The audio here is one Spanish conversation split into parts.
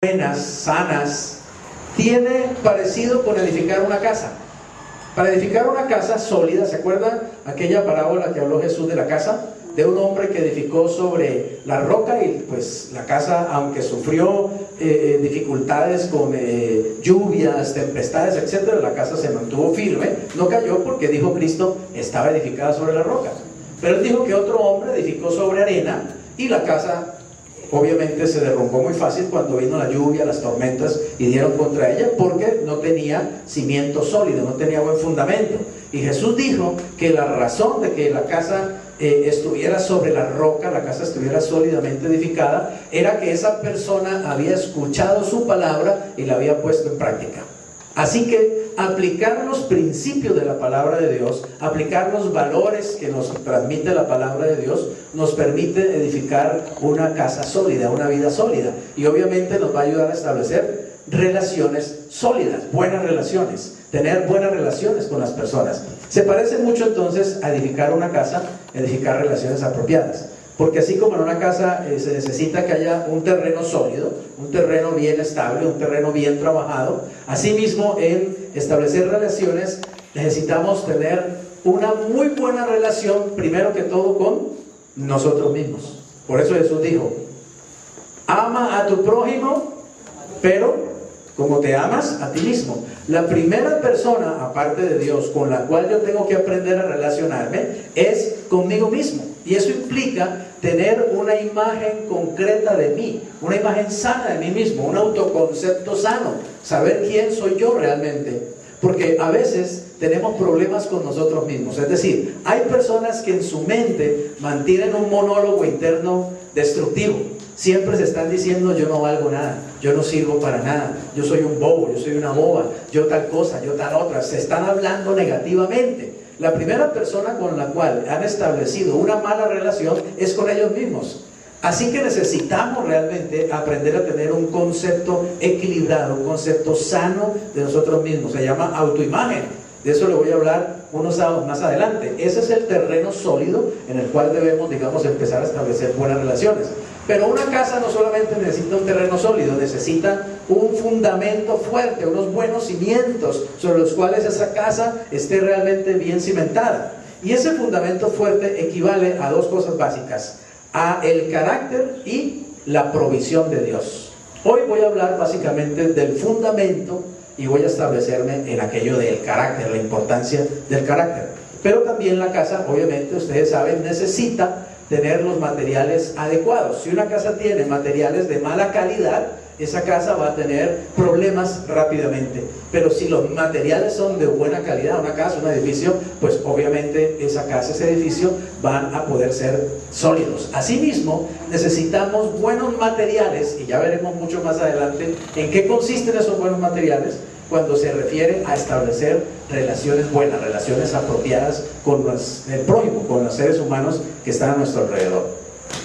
buenas, sanas, tiene parecido con edificar una casa. Para edificar una casa sólida, ¿se acuerdan aquella parábola que habló Jesús de la casa? De un hombre que edificó sobre la roca y pues la casa, aunque sufrió dificultades con lluvias, tempestades, etcétera, la casa se mantuvo firme, no cayó porque dijo Cristo, estaba edificada sobre la roca. Pero él dijo que otro hombre edificó sobre arena y la casa obviamente se derrumbó muy fácil cuando vino la lluvia, las tormentas y dieron contra ella porque no tenía cimiento sólido, no tenía buen fundamento. Y Jesús dijo que la razón de que la casa estuviera sobre la roca, la casa estuviera sólidamente edificada, era que esa persona había escuchado su palabra y la había puesto en práctica. Así que aplicar los principios de la palabra de Dios, aplicar los valores que nos transmite la palabra de Dios, nos permite edificar una casa sólida, una vida sólida. Y obviamente nos va a ayudar a establecer relaciones sólidas, buenas relaciones, tener buenas relaciones con las personas. Se parece mucho entonces a edificar una casa, edificar relaciones apropiadas. Porque así como en una casa se necesita que haya un terreno sólido, un terreno bien estable, un terreno bien trabajado, asimismo en establecer relaciones necesitamos tener una muy buena relación, primero que todo con nosotros mismos. Por eso Jesús dijo, ama a tu prójimo, pero como te amas a ti mismo. La primera persona, aparte de Dios, con la cual yo tengo que aprender a relacionarme, es conmigo mismo. Y eso implica tener una imagen concreta de mí, una imagen sana de mí mismo, un autoconcepto sano, saber quién soy yo realmente. Porque a veces tenemos problemas con nosotros mismos. Es decir, hay personas que en su mente mantienen un monólogo interno destructivo. Siempre se están diciendo, yo no valgo nada, yo no sirvo para nada, yo soy un bobo, yo soy una boba, yo tal cosa, yo tal otra. Se están hablando negativamente. La primera persona con la cual han establecido una mala relación es con ellos mismos. Así que necesitamos realmente aprender a tener un concepto equilibrado, un concepto sano de nosotros mismos. Se llama autoimagen. De eso le voy a hablar unos sábados más adelante. Ese es el terreno sólido en el cual debemos, digamos, empezar a establecer buenas relaciones. Pero una casa no solamente necesita un terreno sólido, necesita un fundamento fuerte, unos buenos cimientos sobre los cuales esa casa esté realmente bien cimentada. Y ese fundamento fuerte equivale a dos cosas básicas, a el carácter y la provisión de Dios. Hoy voy a hablar básicamente del fundamento y voy a establecerme en aquello del carácter, la importancia del carácter. Pero también la casa, obviamente, ustedes saben, necesita tener los materiales adecuados. Si una casa tiene materiales de mala calidad, esa casa va a tener problemas rápidamente. Pero si los materiales son de buena calidad, una casa, un edificio, pues obviamente esa casa, ese edificio van a poder ser sólidos. Asimismo, necesitamos buenos materiales, y ya veremos mucho más adelante en qué consisten esos buenos materiales, cuando se refiere a establecer relaciones buenas, relaciones apropiadas con el prójimo, con los seres humanos que están a nuestro alrededor.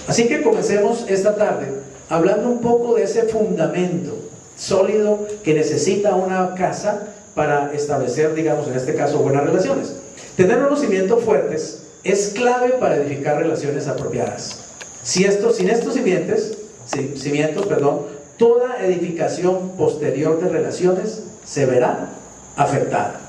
Así que comencemos esta tarde hablando un poco de ese fundamento sólido que necesita una casa para establecer, digamos, en este caso, buenas relaciones. Tener unos cimientos fuertes es clave para edificar relaciones apropiadas. Sin estos cimientos, toda edificación posterior de relaciones se verá afectada.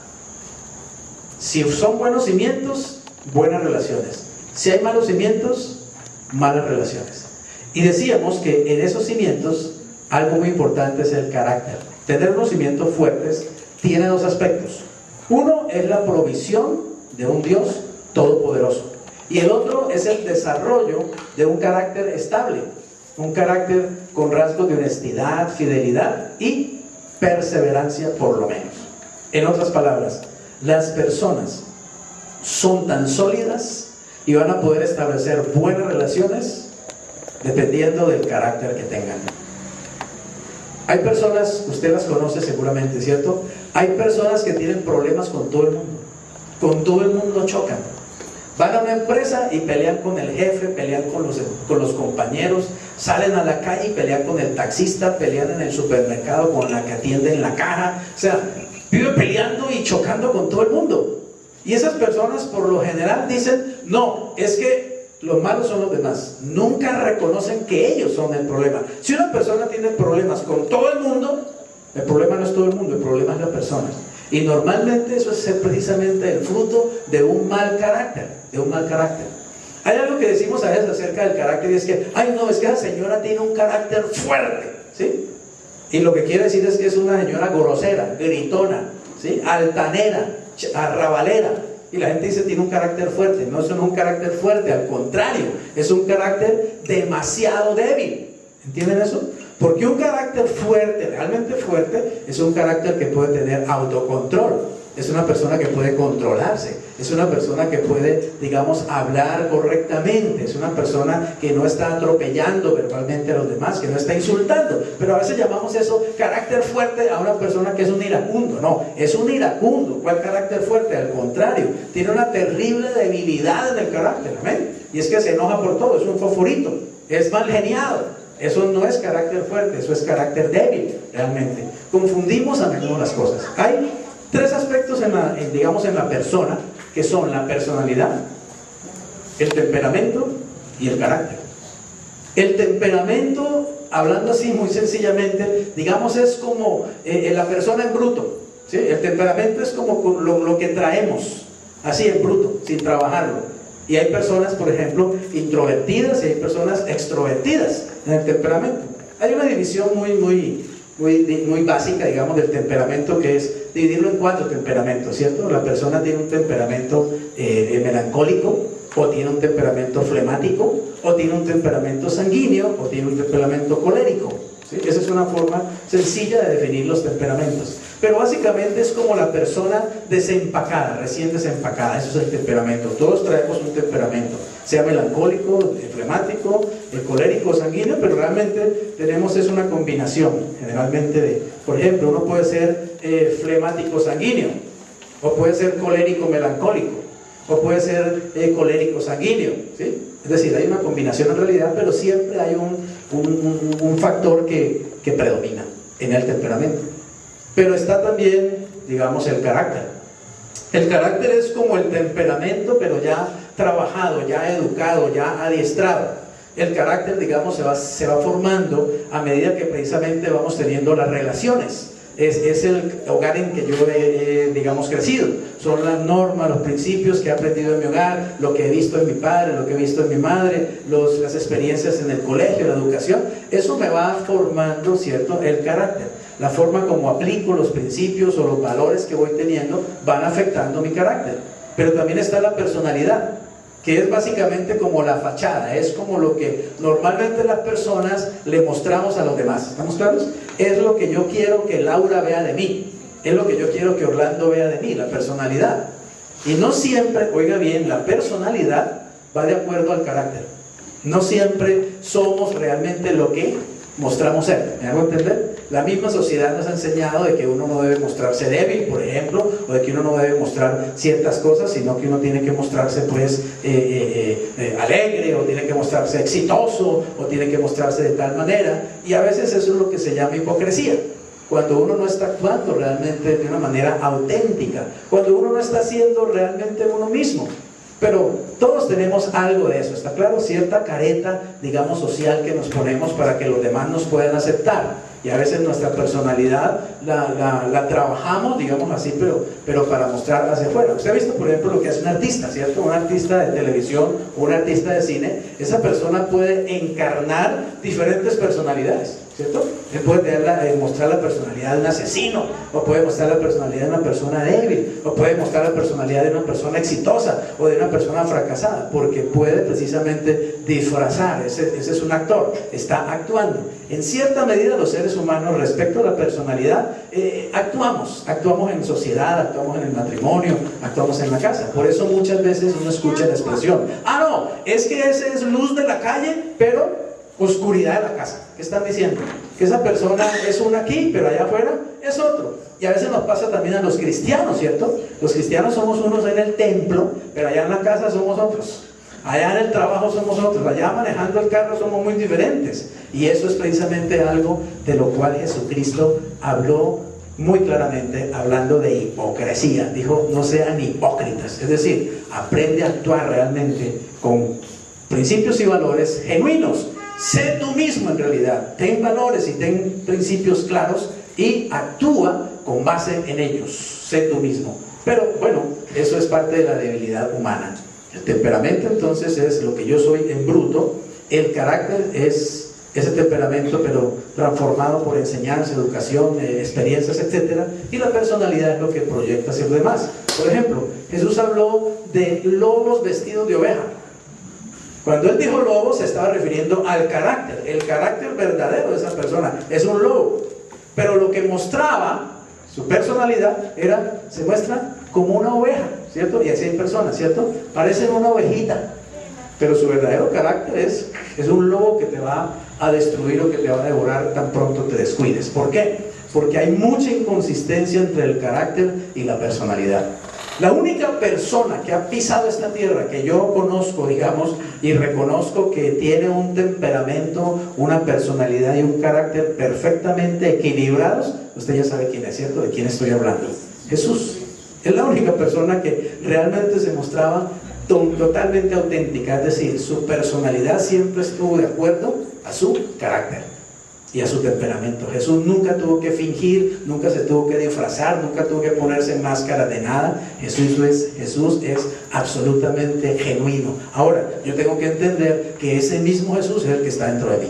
Si son buenos cimientos, buenas relaciones. Si hay malos cimientos, malas relaciones. Y decíamos que en esos cimientos algo muy importante es el carácter. Tener unos cimientos fuertes tiene dos aspectos. Uno es la provisión de un Dios todopoderoso, y el otro es el desarrollo de un carácter estable, un carácter con rasgos de honestidad, fidelidad y perseverancia, por lo menos. En otras palabras, las personas son tan sólidas y van a poder establecer buenas relaciones dependiendo del carácter que tengan. Hay personas, usted las conoce seguramente, ¿cierto? Hay personas que tienen problemas con todo el mundo. Con todo el mundo chocan. Van a una empresa y pelean con el jefe, pelean con los compañeros, salen a la calle y pelean con el taxista, pelean en el supermercado con la que atiende en la caja. O sea, viven peleando y chocando con todo el mundo. Y esas personas por lo general dicen, no, es que Los malos son los demás. Nunca reconocen que ellos son el problema. Si una persona tiene problemas con todo el mundo, el problema no es todo el mundo, el problema es la persona. Y normalmente eso es precisamente el fruto de un mal carácter, Hay algo que decimos a veces acerca del carácter y es que, ay no, es que la señora tiene un carácter fuerte, ¿sí? Y lo que quiere decir es que es una señora grosera, gritona, ¿sí? Altanera, arrabalera. Y la gente dice tiene un carácter fuerte. No, eso no es un carácter fuerte, al contrario, es un carácter demasiado débil. ¿Entienden eso? Porque un carácter fuerte, realmente fuerte, es un carácter que puede tener autocontrol. Es una persona que puede controlarse, es una persona que puede, digamos, hablar correctamente, es una persona que no está atropellando verbalmente a los demás, que no está insultando. Pero a veces llamamos eso carácter fuerte a una persona que es un iracundo. No, es un iracundo. ¿Cuál carácter fuerte? Al contrario, tiene una terrible debilidad en el carácter, amén. Y es que se enoja por todo, es un fosforito, es mal geniado. Eso no es carácter fuerte, eso es carácter débil, realmente. Confundimos a menudo las cosas. Hay tres aspectos en la persona, que son la personalidad, el temperamento y el carácter. El temperamento, hablando así muy sencillamente, digamos es como la persona en bruto, ¿sí? El temperamento es como lo que traemos, así en bruto, sin trabajarlo. Y hay personas, por ejemplo, introvertidas y hay personas extrovertidas en el temperamento. Hay una división muy básica, digamos, del temperamento, que es dividirlo en 4 temperamentos, ¿cierto? La persona tiene un temperamento melancólico, o tiene un temperamento flemático, o tiene un temperamento sanguíneo, o tiene un temperamento colérico, ¿sí? Esa es una forma sencilla de definir los temperamentos. Pero básicamente es como la persona desempacada, recién desempacada. Eso es el temperamento. Todos traemos un temperamento, sea melancólico, flemático, colérico, sanguíneo, pero realmente tenemos es una combinación generalmente de, por ejemplo, uno puede ser flemático sanguíneo, o puede ser colérico melancólico, o puede ser colérico sanguíneo, ¿sí? Es decir, hay una combinación en realidad, pero siempre hay un factor que predomina en el temperamento. Pero está también, digamos, el carácter. El carácter es como el temperamento, pero ya trabajado, ya educado, ya adiestrado. El carácter, digamos, se va formando a medida que precisamente vamos teniendo las relaciones. Es el hogar en que yo he, digamos, crecido. Son las normas, los principios que he aprendido en mi hogar, lo que he visto en mi padre, lo que he visto en mi madre, las experiencias en el colegio, la educación. Eso me va formando, ¿cierto?, el carácter. La forma como aplico los principios o los valores que voy teniendo van afectando mi carácter. Pero también está la personalidad, que es básicamente como la fachada, es como lo que normalmente las personas le mostramos a los demás. ¿Estamos claros? Es lo que yo quiero que Laura vea de mí, es lo que yo quiero que Orlando vea de mí, la personalidad. Y no siempre, oiga bien, la personalidad va de acuerdo al carácter. No siempre somos realmente lo que mostramos ser. ¿Me hago entender? La misma sociedad nos ha enseñado de que uno no debe mostrarse débil, por ejemplo, o de que uno no debe mostrar ciertas cosas, sino que uno tiene que mostrarse pues alegre, o tiene que mostrarse exitoso, o tiene que mostrarse de tal manera. Y a veces eso es lo que se llama hipocresía, cuando uno no está actuando realmente de una manera auténtica, cuando uno no está siendo realmente uno mismo. Pero todos tenemos algo de eso, ¿está claro? Cierta careta, digamos, social que nos ponemos para que los demás nos puedan aceptar. Y a veces nuestra personalidad la trabajamos, digamos así, pero para mostrarla hacia afuera. Usted ha visto, por ejemplo, lo que hace un artista, ¿cierto? Un artista de televisión o un artista de cine. Esa persona puede encarnar diferentes personalidades, ¿cierto? Él puede mostrar la personalidad de un asesino, o puede mostrar la personalidad de una persona débil, o puede mostrar la personalidad de una persona exitosa o de una persona fracasada, porque puede precisamente disfrazar. Ese es un actor, está actuando. En cierta medida los seres humanos, respecto a la personalidad, actuamos en sociedad, actuamos en el matrimonio, actuamos en la casa. Por eso muchas veces uno escucha la expresión: ah, no, es que ese es luz de la calle, pero oscuridad de la casa. ¿Qué están diciendo? Que esa persona es una aquí, pero allá afuera es otro. Y a veces nos pasa también a los cristianos, ¿cierto? Los cristianos somos unos en el templo, pero allá en la casa somos otros. Allá en el trabajo somos otros, allá manejando el carro somos muy diferentes. Y eso es precisamente algo de lo cual Jesucristo habló muy claramente, hablando de hipocresía. Dijo: no sean hipócritas, es decir, aprende a actuar realmente con principios y valores genuinos. Sé tú mismo en realidad, ten valores y ten principios claros y actúa con base en ellos, sé tú mismo. Pero bueno, eso es parte de la debilidad humana. El temperamento entonces es lo que yo soy en bruto, el carácter es ese temperamento pero transformado por enseñanza, educación, experiencias, etc. Y la personalidad es lo que proyecta hacia los demás. Por ejemplo, Jesús habló de lobos vestidos de oveja. Cuando él dijo lobo se estaba refiriendo al carácter. El carácter verdadero de esa persona es un lobo, pero lo que mostraba su personalidad se muestra como una oveja, ¿cierto? Y así hay personas, ¿cierto? Parecen una ovejita, pero su verdadero carácter es un lobo que te va a destruir o que te va a devorar tan pronto te descuides. ¿Por qué? Porque hay mucha inconsistencia entre el carácter y la personalidad. La única persona que ha pisado esta tierra que yo conozco, digamos, y reconozco que tiene un temperamento, una personalidad y un carácter perfectamente equilibrados, usted ya sabe quién es, ¿cierto? ¿De quién estoy hablando? Jesús. Es la única persona que realmente se mostraba totalmente auténtica, es decir, su personalidad siempre estuvo de acuerdo a su carácter y a su temperamento. Jesús nunca tuvo que fingir, nunca se tuvo que disfrazar, nunca tuvo que ponerse máscara de nada. Jesús es absolutamente genuino. Ahora, yo tengo que entender que ese mismo Jesús es el que está dentro de mí.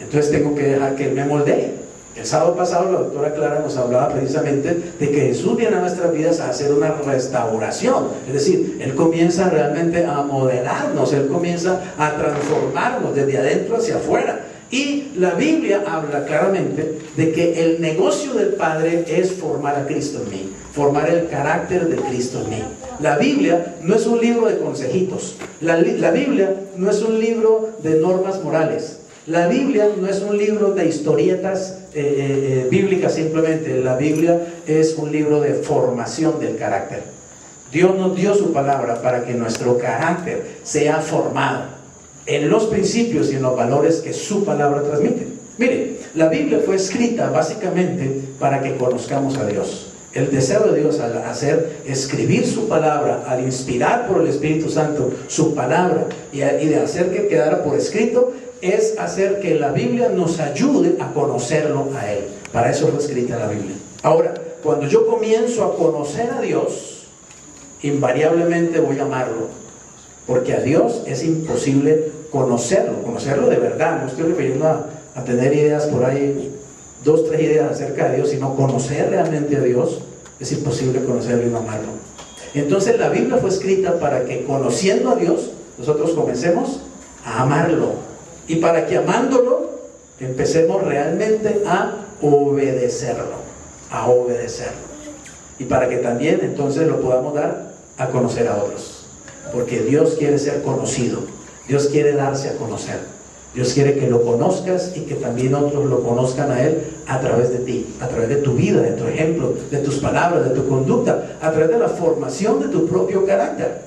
Entonces tengo que dejar que Él me moldee. El sábado pasado la doctora Clara nos hablaba precisamente de que Jesús viene a nuestras vidas a hacer una restauración. Es decir, Él comienza realmente a modelarnos, Él comienza a transformarnos desde adentro hacia afuera. Y la Biblia habla claramente de que el negocio del Padre es formar a Cristo en mí, formar el carácter de Cristo en mí. La Biblia no es un libro de consejitos, la Biblia no es un libro de normas morales, la Biblia no es un libro de historietas bíblicas simplemente. La Biblia es un libro de formación del carácter. Dios nos dio su palabra para que nuestro carácter sea formado en los principios y en los valores que su palabra transmite. Mire, la Biblia fue escrita básicamente para que conozcamos a Dios. El deseo de Dios al escribir su palabra, al inspirar por el Espíritu Santo su palabra y de hacer que quedara por escrito, es hacer que la Biblia nos ayude a conocerlo a Él. Para eso fue escrita la Biblia. Ahora, cuando yo comienzo a conocer a Dios, invariablemente voy a amarlo, porque a Dios es imposible conocerlo de verdad. No estoy refiriendo a tener ideas por ahí, 2, 3 ideas acerca de Dios, sino conocer realmente a Dios. Es imposible conocerlo y no amarlo. Entonces la Biblia fue escrita para que, conociendo a Dios, nosotros comencemos a amarlo, y para que amándolo empecemos realmente a obedecerlo, y para que también entonces lo podamos dar a conocer a otros, porque Dios quiere ser conocido, Dios quiere darse a conocer, Dios quiere que lo conozcas y que también otros lo conozcan a Él a través de ti, a través de tu vida, de tu ejemplo, de tus palabras, de tu conducta, a través de la formación de tu propio carácter.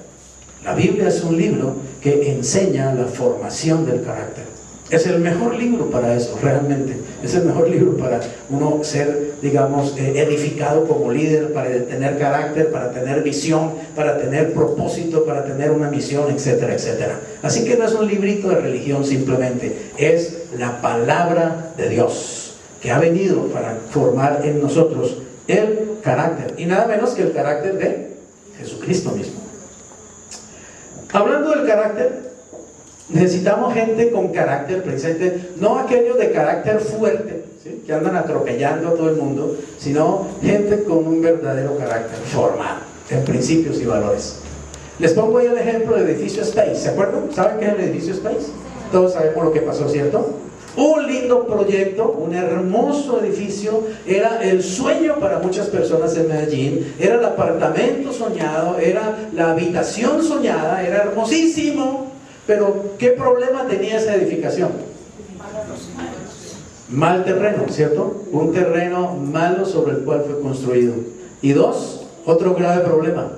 La Biblia es un libro que enseña la formación del carácter. Es el mejor libro para eso, realmente. Es el mejor libro para uno ser, digamos, edificado como líder, para tener carácter, para tener visión, para tener propósito, para tener una misión, etcétera, etcétera. Así que no es un librito de religión simplemente, es la palabra de Dios, que ha venido para formar en nosotros el carácter, y nada menos que el carácter de Jesucristo mismo. Hablando del carácter, necesitamos gente con carácter presente, no aquellos de carácter fuerte, ¿sí?, que andan atropellando a todo el mundo, sino gente con un verdadero carácter formado en principios y valores. Les pongo ahí el ejemplo del edificio Space. ¿Se acuerdan? ¿Saben qué es el edificio Space? Todos sabemos lo que pasó, ¿cierto? Un lindo proyecto, un hermoso edificio, era el sueño para muchas personas en Medellín, era el apartamento soñado, era la habitación soñada, era hermosísimo. Pero ¿qué problema tenía esa edificación? Mal terreno, ¿cierto? Un terreno malo sobre el cual fue construido. Y 2, otro grave problema: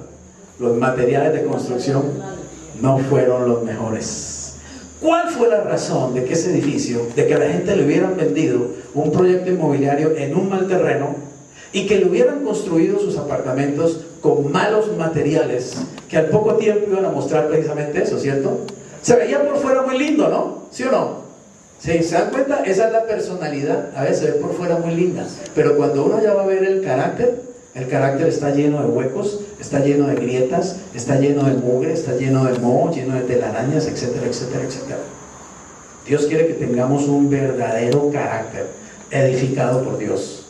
los materiales de construcción no fueron los mejores. ¿Cuál fue la razón de que ese edificio, de que a la gente le hubieran vendido un proyecto inmobiliario en un mal terreno y que le hubieran construido sus apartamentos con malos materiales, que al poco tiempo iban a mostrar precisamente eso, ¿cierto? Se veía por fuera muy lindo, ¿no? ¿Sí o no? ¿Sí? ¿Se dan cuenta? Esa es la personalidad. A veces se ve por fuera muy linda, pero cuando uno ya va a ver el carácter está lleno de huecos, está lleno de grietas, está lleno de mugre, está lleno de moho, lleno de telarañas, etcétera, etcétera, etcétera. Dios quiere que tengamos un verdadero carácter edificado por Dios.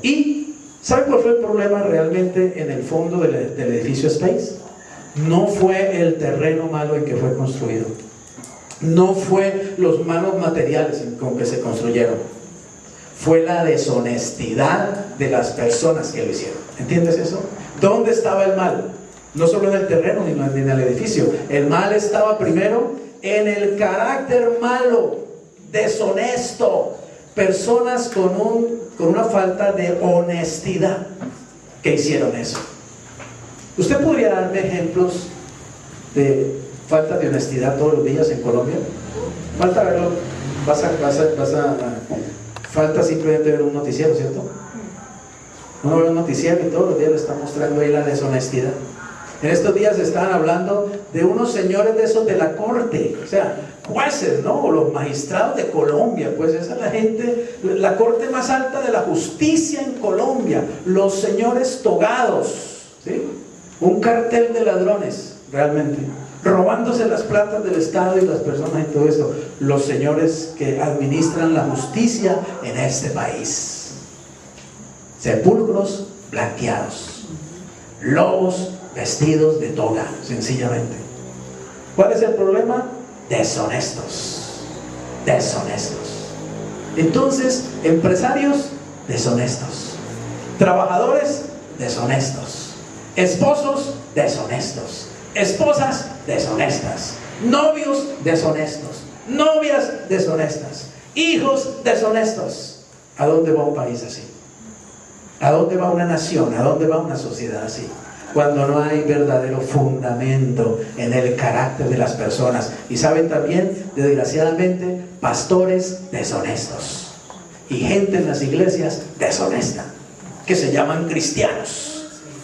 ¿Y saben cuál fue el problema realmente en el fondo del edificio Space? No fue el terreno malo en que fue construido, no fue los malos materiales con que se construyeron, fue la deshonestidad de las personas que lo hicieron. ¿Entiendes eso? ¿Dónde estaba el mal? No solo en el terreno ni en el edificio. El mal estaba primero en el carácter malo, deshonesto, personas con una falta de honestidad que hicieron eso. ¿Usted podría darme ejemplos de falta de honestidad todos los días en Colombia? Falta verlo, falta simplemente ver un noticiero, ¿cierto? Uno ve un noticiero y todos los días le está mostrando ahí la deshonestidad. En estos días estaban hablando de unos señores de esos de la corte, o sea, jueces, ¿no? O los magistrados de Colombia, pues esa es la gente, la corte más alta de la justicia en Colombia, los señores togados, ¿sí? Un cartel de ladrones, realmente, robándose las platas del Estado y las personas y todo esto, los señores que administran la justicia en este país. Sepulcros blanqueados, lobos vestidos de toga, sencillamente. ¿Cuál es el problema? Deshonestos. Entonces, empresarios deshonestos, trabajadores deshonestos, esposos deshonestos, esposas deshonestas, novios deshonestos, novias deshonestas, hijos deshonestos. ¿A dónde va un país así? ¿A dónde va una nación? ¿A dónde va una sociedad así? Cuando no hay verdadero fundamento en el carácter de las personas. Y saben también, desgraciadamente, pastores deshonestos y gente en las iglesias deshonesta, que se llaman cristianos.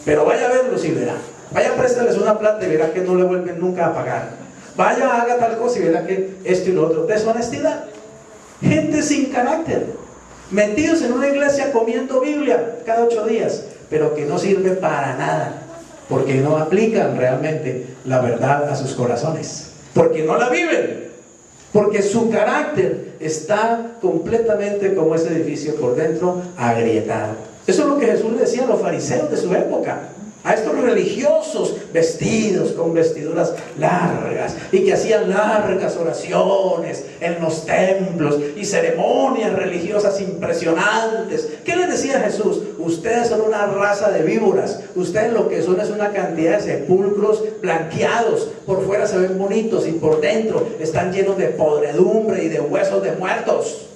Pero vaya a verlos y verá. Vaya, préstales una plata y verá que no le vuelven nunca a pagar. Vaya, haga tal cosa y verá que esto y lo otro. Deshonestidad. Gente sin carácter, metidos en una iglesia comiendo Biblia cada 8 días, pero que no sirve para nada, porque no aplican realmente la verdad a sus corazones, porque no la viven, porque su carácter está completamente como ese edificio por dentro, agrietado. Eso es lo que Jesús le decía a los fariseos de su época, a estos religiosos vestidos con vestiduras largas y que hacían largas oraciones en los templos y ceremonias religiosas impresionantes. ¿Qué les decía Jesús? Ustedes son una raza de víboras, ustedes lo que son es una cantidad de sepulcros blanqueados, por fuera se ven bonitos y por dentro están llenos de podredumbre y de huesos de muertos.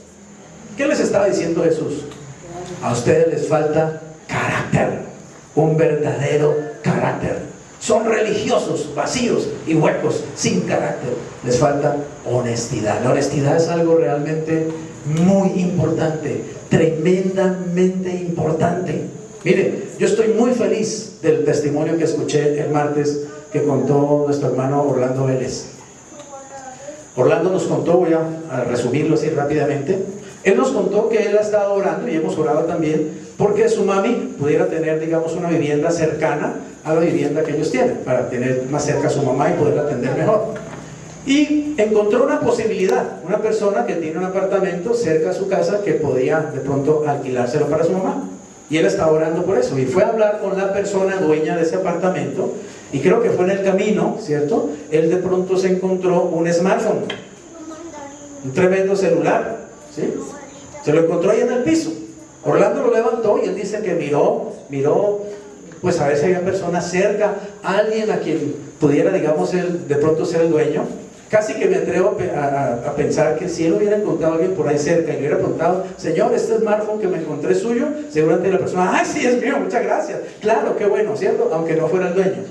¿Qué les estaba diciendo Jesús? A ustedes les falta carácter, un verdadero carácter. Son religiosos, vacíos y huecos, sin carácter. Les falta honestidad. La honestidad es algo realmente muy importante, tremendamente importante. Miren, yo estoy muy feliz del testimonio que escuché el martes que contó nuestro hermano Orlando Vélez. Orlando nos contó, voy a resumirlo así rápidamente. Él nos contó que él ha estado orando, y hemos orado también, porque su mami pudiera tener, digamos, una vivienda cercana a la vivienda que ellos tienen, para tener más cerca a su mamá y poderla atender mejor. Y encontró una posibilidad, una persona que tiene un apartamento cerca a su casa que podía de pronto alquilárselo para su mamá. Y él estaba orando por eso, y fue a hablar con la persona dueña de ese apartamento, y creo que fue en el camino, ¿cierto? Él de pronto se encontró un smartphone, un tremendo celular, ¿sí? Se lo encontró ahí en el piso. Orlando lo levantó y él dice que miró, pues a ver si había personas cerca, alguien a quien pudiera, digamos, él de pronto ser el dueño. Casi que me atrevo a pensar que si él hubiera encontrado a alguien por ahí cerca y le hubiera preguntado, señor, este smartphone que me encontré es suyo, seguramente la persona, ay, sí, es mío, muchas gracias. Claro, qué bueno, ¿cierto? Aunque no fuera el dueño.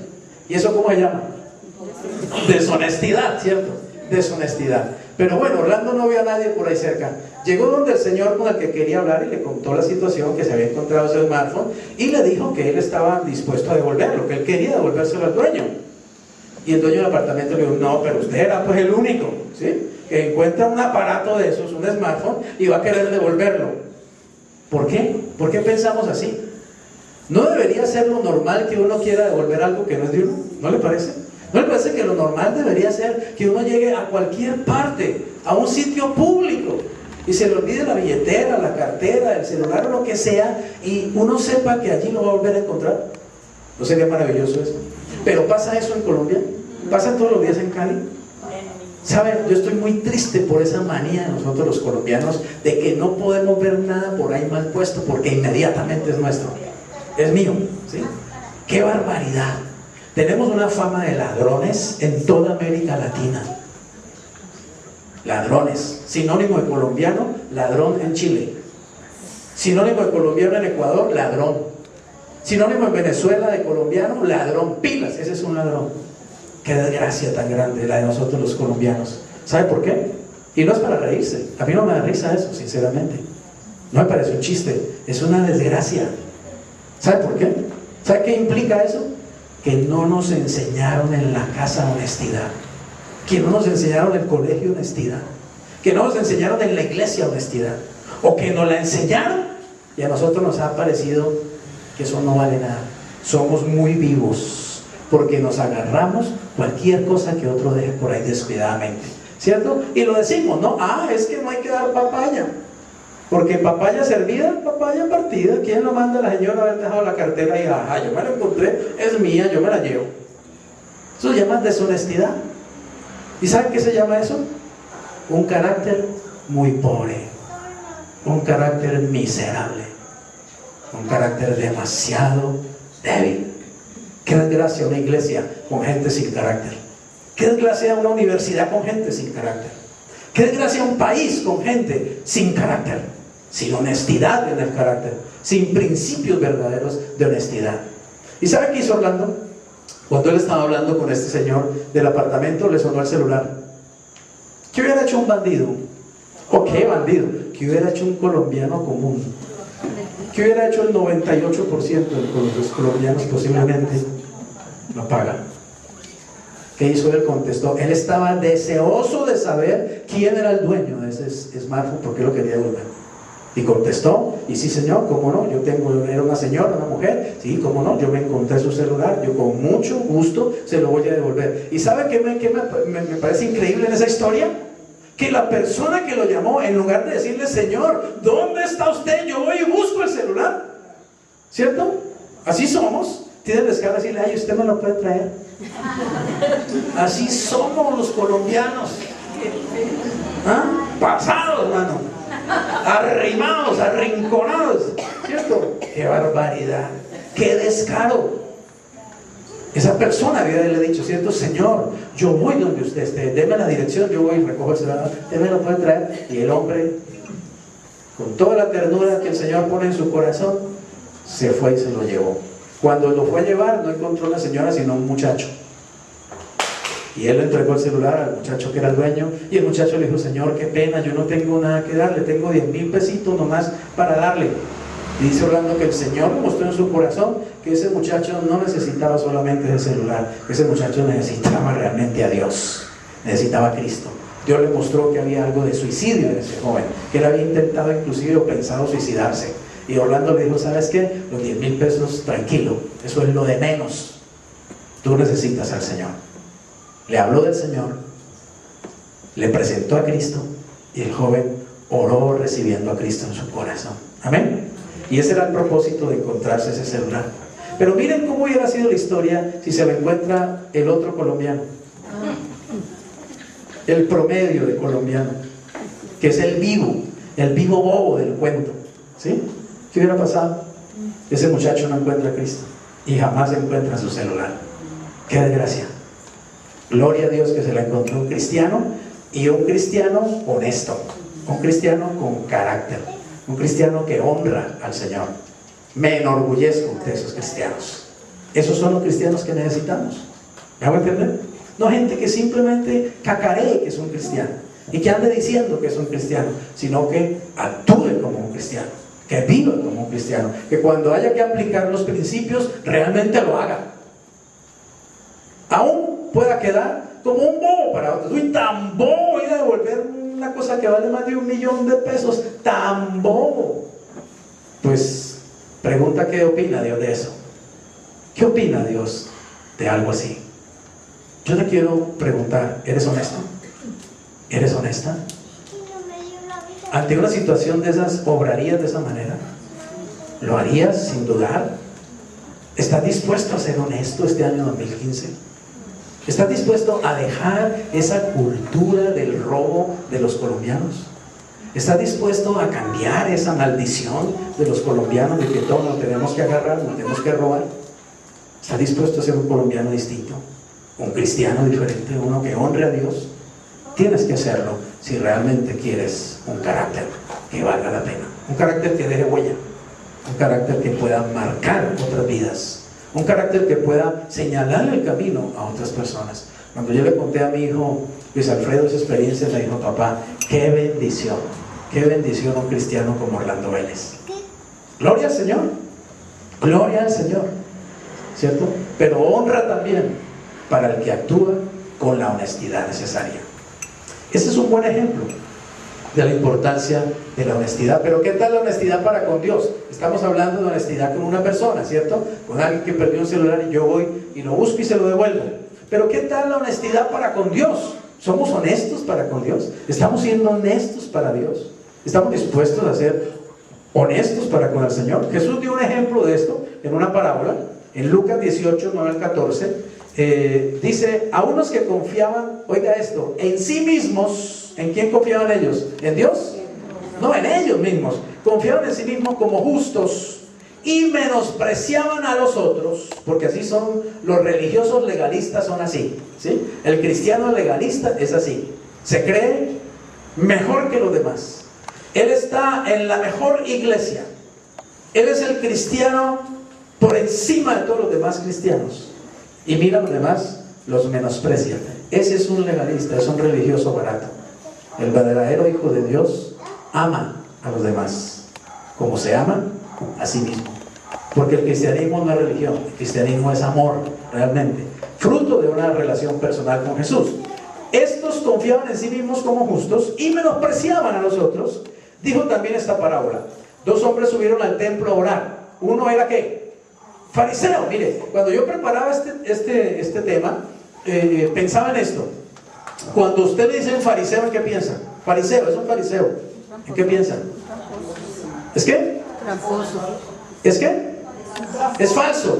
¿Y eso cómo se llama? Deshonestidad, ¿cierto? Deshonestidad. Pero bueno, Orlando no vio a nadie por ahí cerca. Llegó donde el señor con el que quería hablar y le contó la situación, que se había encontrado ese smartphone, y le dijo que él estaba dispuesto a devolverlo, que él quería devolvérselo al dueño. Y el dueño del apartamento le dijo, no, pero usted era pues el único, ¿sí?, que encuentra un aparato de esos, un smartphone, y va a querer devolverlo. ¿Por qué? ¿Por qué pensamos así? ¿No debería ser lo normal que uno quiera devolver algo que no es de uno? ¿No le parece? ¿No le parece que lo normal debería ser que uno llegue a cualquier parte, a un sitio público, y se le olvide la billetera, la cartera, el celular o lo que sea, y uno sepa que allí lo va a volver a encontrar? ¿No sería maravilloso eso? Pero ¿pasa eso en Colombia? ¿Pasa todos los días en Cali? ¿Saben? Yo estoy muy triste por esa manía de nosotros los colombianos de que no podemos ver nada por ahí mal puesto porque inmediatamente es nuestro, es mío, ¿sí? ¡Qué barbaridad! Tenemos una fama de ladrones en toda América Latina. Ladrones. Sinónimo de colombiano, ladrón en Chile. Sinónimo de colombiano en Ecuador, ladrón. Sinónimo en Venezuela de colombiano, ladrón. Pilas, ese es un ladrón. Qué desgracia tan grande la de nosotros los colombianos. ¿Sabe por qué? Y no es para reírse. A mí no me da risa eso, sinceramente. No me parece un chiste. Es una desgracia. ¿Sabe por qué? ¿Sabe qué implica eso? Que no nos enseñaron en la casa honestidad. Que no nos enseñaron en el colegio honestidad. Que no nos enseñaron en la iglesia honestidad. O que nos la enseñaron y a nosotros nos ha parecido que eso no vale nada. Somos muy vivos porque nos agarramos cualquier cosa que otro deje por ahí descuidadamente, ¿cierto? Y lo decimos, ¿no? Es que no hay que dar papaya, porque papaya servida, papaya partida. ¿Quién lo manda a la señora haber dejado la cartera y yo me la encontré, es mía, yo me la llevo? Eso se llama deshonestidad. ¿Y saben qué se llama eso? Un carácter muy pobre, un carácter miserable, un carácter demasiado débil. Qué desgracia una iglesia con gente sin carácter. Qué desgracia una universidad con gente sin carácter. Qué desgracia un país con gente sin carácter, sin honestidad en el carácter, sin principios verdaderos de honestidad. ¿Y sabe qué hizo Orlando? Cuando él estaba hablando con este señor del apartamento, le sonó el celular. ¿Qué hubiera hecho un bandido? ¿O qué bandido? ¿Qué hubiera hecho un colombiano común? ¿Qué hubiera hecho el 98% de los colombianos? Posiblemente no pagan. ¿Qué hizo él? Contestó. Él estaba deseoso de saber quién era el dueño de ese smartphone, porque lo quería devolver. Y contestó, y sí señor, cómo no, era una señora, una mujer, sí, cómo no, yo me encontré su celular, yo con mucho gusto se lo voy a devolver. ¿Y sabe qué me parece increíble en esa historia? Que la persona que lo llamó, en lugar de decirle, señor, ¿dónde está usted? Yo voy y busco el celular, ¿cierto? Así somos. Tiene el descaro de decirle, usted me lo puede traer. Así somos los colombianos. Pasados, hermano, arrimados, arrinconados, ¿cierto? ¡Qué barbaridad! ¡Qué descaro! Esa persona había haberle dicho, ¿cierto? Señor, yo voy donde usted esté, deme la dirección, yo voy y recojo el celular, usted me lo puede traer. Y el hombre, con toda la ternura que el Señor pone en su corazón, se fue y se lo llevó. Cuando lo fue a llevar, no encontró una señora, sino un muchacho. Y él le entregó el celular al muchacho que era el dueño, y el muchacho le dijo, señor, qué pena, yo no tengo nada que darle, tengo 10,000 pesitos nomás para darle. Y dice Orlando que el Señor mostró en su corazón que ese muchacho no necesitaba solamente ese celular, que ese muchacho necesitaba realmente a Dios, necesitaba a Cristo. Dios le mostró que había algo de suicidio en ese joven, que él había intentado inclusive o pensado suicidarse. Y Orlando le dijo, ¿sabes qué? Los 10,000 pesos, tranquilo, eso es lo de menos. Tú necesitas al Señor. Le habló del Señor, le presentó a Cristo, y el joven oró recibiendo a Cristo en su corazón. Amén. Y ese era el propósito de encontrarse ese celular. Pero miren cómo hubiera sido la historia si se lo encuentra el otro colombiano, el promedio de colombiano, que es el vivo bobo del cuento, ¿sí? ¿Qué hubiera pasado? Ese muchacho no encuentra a Cristo y jamás encuentra su celular. ¡Qué desgracia! Gloria a Dios que se la encontró un cristiano, y un cristiano honesto, un cristiano con carácter, un cristiano que honra al Señor. Me enorgullezco de esos cristianos. Esos son los cristianos que necesitamos. ¿Me hago entender? No gente que simplemente cacaree que es un cristiano y que ande diciendo que es un cristiano, sino que actúe como un cristiano, que viva como un cristiano, que cuando haya que aplicar los principios realmente lo haga. Aún pueda quedar como un bobo para otros. Uy, tan bobo ir a devolver una cosa que vale más de $1.000.000, tan bobo. Pues pregunta qué opina Dios de eso. ¿Qué opina Dios de algo así? Yo te quiero preguntar, ¿eres honesto? ¿Eres honesta? Ante una situación de esas, ¿obrarías de esa manera? ¿Lo harías sin dudar? ¿Estás dispuesto a ser honesto este año 2015? ¿Estás dispuesto a dejar esa cultura del robo de los colombianos? ¿Estás dispuesto a cambiar esa maldición de los colombianos de que todos nos tenemos que agarrar, nos tenemos que robar? ¿Estás dispuesto a ser un colombiano distinto? ¿Un cristiano diferente? ¿Uno que honre a Dios? Tienes que hacerlo si realmente quieres un carácter que valga la pena, un carácter que deje huella, un carácter que pueda marcar otras vidas, un carácter que pueda señalar el camino a otras personas. Cuando yo le conté a mi hijo Luis Alfredo esa experiencia, me dijo: papá, qué bendición un cristiano como Orlando Vélez. Gloria al Señor, gloria al Señor, ¿cierto? Pero honra también para el que actúa con la honestidad necesaria. Ese es un buen ejemplo de la importancia de la honestidad. Pero ¿qué tal la honestidad para con Dios? Estamos hablando de honestidad con una persona, ¿cierto? Con alguien que perdió un celular y yo voy y lo busco y se lo devuelvo. Pero ¿qué tal la honestidad para con Dios? ¿Somos honestos para con Dios? ¿Estamos siendo honestos para Dios? ¿Estamos dispuestos a ser honestos para con el Señor? Jesús dio un ejemplo de esto en una parábola, en Lucas 18, 9 al 14. Dice: a unos que confiaban, oiga esto, en sí mismos. ¿En quién confiaban ellos? ¿En Dios? No, en ellos mismos. Confiaban en sí mismos como justos y menospreciaban a los otros, porque así son los religiosos legalistas, son así, ¿sí? El cristiano legalista es así, se cree mejor que los demás. Él está en la mejor iglesia, él es el cristiano por encima de todos los demás cristianos, y mira a los demás, los menosprecia. Ese es un legalista, es un religioso barato. El verdadero hijo de Dios ama a los demás como se ama a sí mismo, porque el cristianismo no es religión, el cristianismo es amor realmente, fruto de una relación personal con Jesús. Estos confiaban en sí mismos como justos y menospreciaban a los otros. Dijo también esta parábola: dos hombres subieron al templo a orar. Uno era ¿qué? Fariseo. Mire, cuando yo preparaba este tema, pensaba en esto. Cuando usted le dice un fariseo, ¿en qué piensa? Fariseo, es un fariseo. ¿En qué piensa? ¿Es qué? ¿Es qué? Es falso.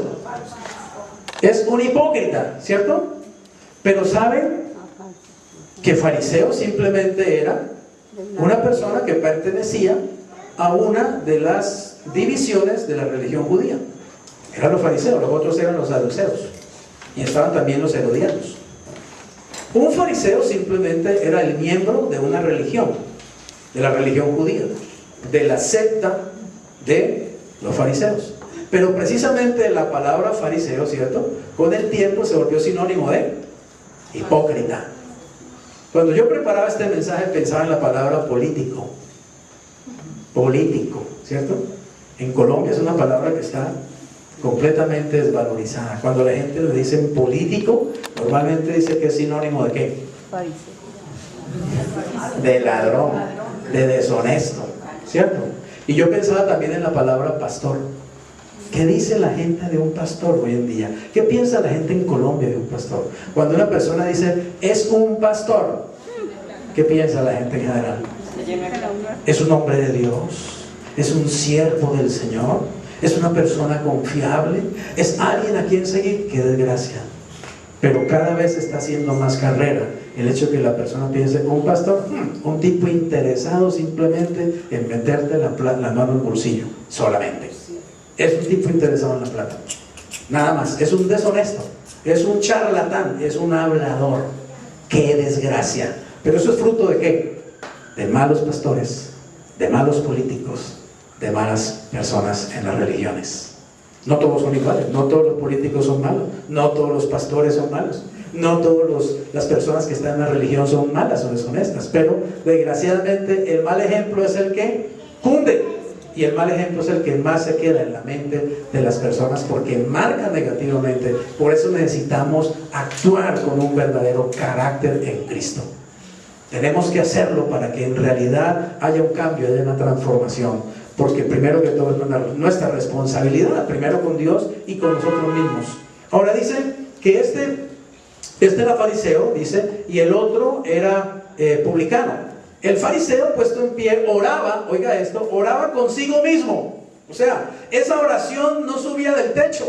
Es un hipócrita, ¿cierto? Pero ¿saben que fariseo simplemente era una persona que pertenecía a una de las divisiones de la religión judía? Eran los fariseos, los otros eran los saduceos, y estaban también los herodianos. Un fariseo simplemente era el miembro de una religión, de la religión judía, de la secta de los fariseos. Pero precisamente la palabra fariseo, ¿cierto?, con el tiempo se volvió sinónimo de hipócrita. Cuando yo preparaba este mensaje pensaba en la palabra político, ¿cierto? En Colombia es una palabra que está completamente desvalorizada. Cuando la gente le dice político, normalmente dice que es sinónimo de ¿qué? De ladrón, de deshonesto, ¿cierto? Y yo pensaba también en la palabra pastor. ¿Qué dice la gente de un pastor hoy en día? ¿Qué piensa la gente en Colombia de un pastor? Cuando una persona dice es un pastor, ¿qué piensa la gente en general? Es un hombre de Dios, es un siervo del Señor, es una persona confiable, es alguien a quien seguir. ¡Qué desgracia! Pero cada vez está haciendo más carrera el hecho de que la persona piense: un pastor, un tipo interesado simplemente en meterte la mano en el bolsillo, solamente. Es un tipo interesado en la plata, nada más. Es un deshonesto, es un charlatán, es un hablador. ¡Qué desgracia! Pero eso es fruto ¿de qué? De malos pastores, de malos políticos, de malas personas en las religiones. No todos son iguales, no todos los políticos son malos, no todos los pastores son malos, no todas las personas que están en la religión son malas o deshonestas, pero desgraciadamente el mal ejemplo es el que cunde. Y el mal ejemplo es el que más se queda en la mente de las personas porque marca negativamente. Por eso necesitamos actuar con un verdadero carácter en Cristo. Tenemos que hacerlo para que en realidad haya un cambio, haya una transformación. Porque primero que todo es nuestra responsabilidad, primero con Dios y con nosotros mismos. Ahora dice que este era fariseo, dice, y el otro era publicano. El fariseo, puesto en pie, oraba, oiga esto, oraba consigo mismo. O sea, esa oración no subía del techo.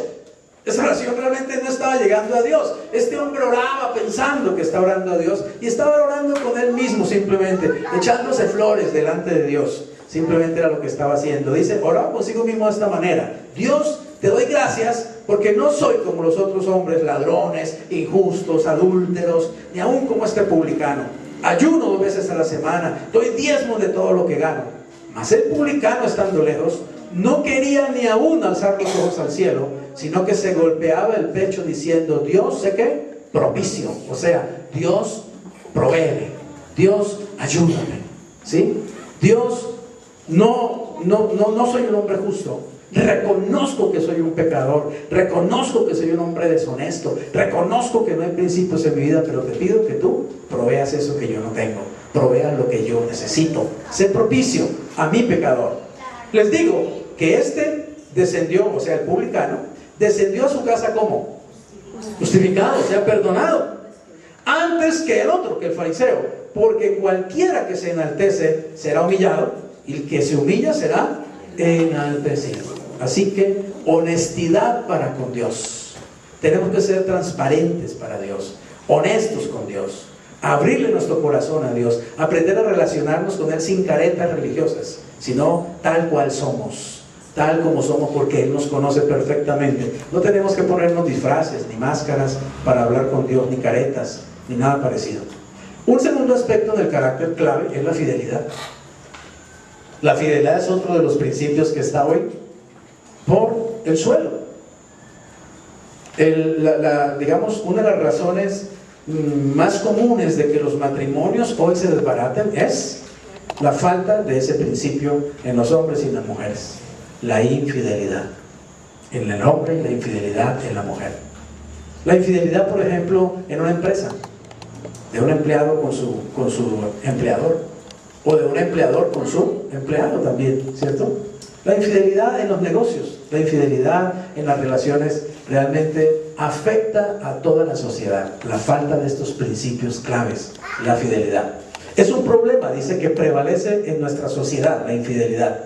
Esa oración realmente no estaba llegando a Dios. Este hombre oraba pensando que estaba orando a Dios y estaba orando con él mismo simplemente, echándose flores delante de Dios. Simplemente era lo que estaba haciendo. Dice, oraba consigo mismo de esta manera: Dios, te doy gracias porque no soy como los otros hombres, ladrones, injustos, adúlteros, ni aún como este publicano. Ayuno 2 veces a la semana, doy diezmos de todo lo que gano. Mas el publicano, estando lejos, no quería ni aún alzar los ojos al cielo, sino que se golpeaba el pecho diciendo: Dios, sé qué, propicio. O sea, Dios provee, Dios ayúdame, ¿sí? Dios, no soy un hombre justo. Reconozco que soy un pecador, reconozco que soy un hombre deshonesto, reconozco que no hay principios en mi vida, pero te pido que tú proveas eso que yo no tengo, proveas lo que yo necesito. Sé propicio a mi pecador. Les digo que este descendió, o sea, el publicano, descendió a su casa como justificado, o sea, perdonado, antes que el otro, que el fariseo, porque cualquiera que se enaltece será humillado, y el que se humilla será enaltecido. Así que honestidad para con Dios. Tenemos que ser transparentes para Dios, honestos con Dios, abrirle nuestro corazón a Dios, aprender a relacionarnos con Él sin caretas religiosas, sino tal cual somos, tal como somos, porque Él nos conoce perfectamente. No tenemos que ponernos disfraces ni máscaras para hablar con Dios, ni caretas, ni nada parecido. Un segundo aspecto del carácter clave es la fidelidad. La fidelidad es otro de los principios que está hoy por el suelo. Digamos, una de las razones más comunes de que los matrimonios hoy se desbaraten es la falta de ese principio en los hombres y en las mujeres. La infidelidad en el hombre y la infidelidad en la mujer. La infidelidad, por ejemplo, en una empresa, de un empleado con su empleador, o de un empleador con su empleado también, ¿cierto? La infidelidad en los negocios, la infidelidad en las relaciones realmente afecta a toda la sociedad. La falta de estos principios claves, la fidelidad. Es un problema, dice, que prevalece en nuestra sociedad, la infidelidad.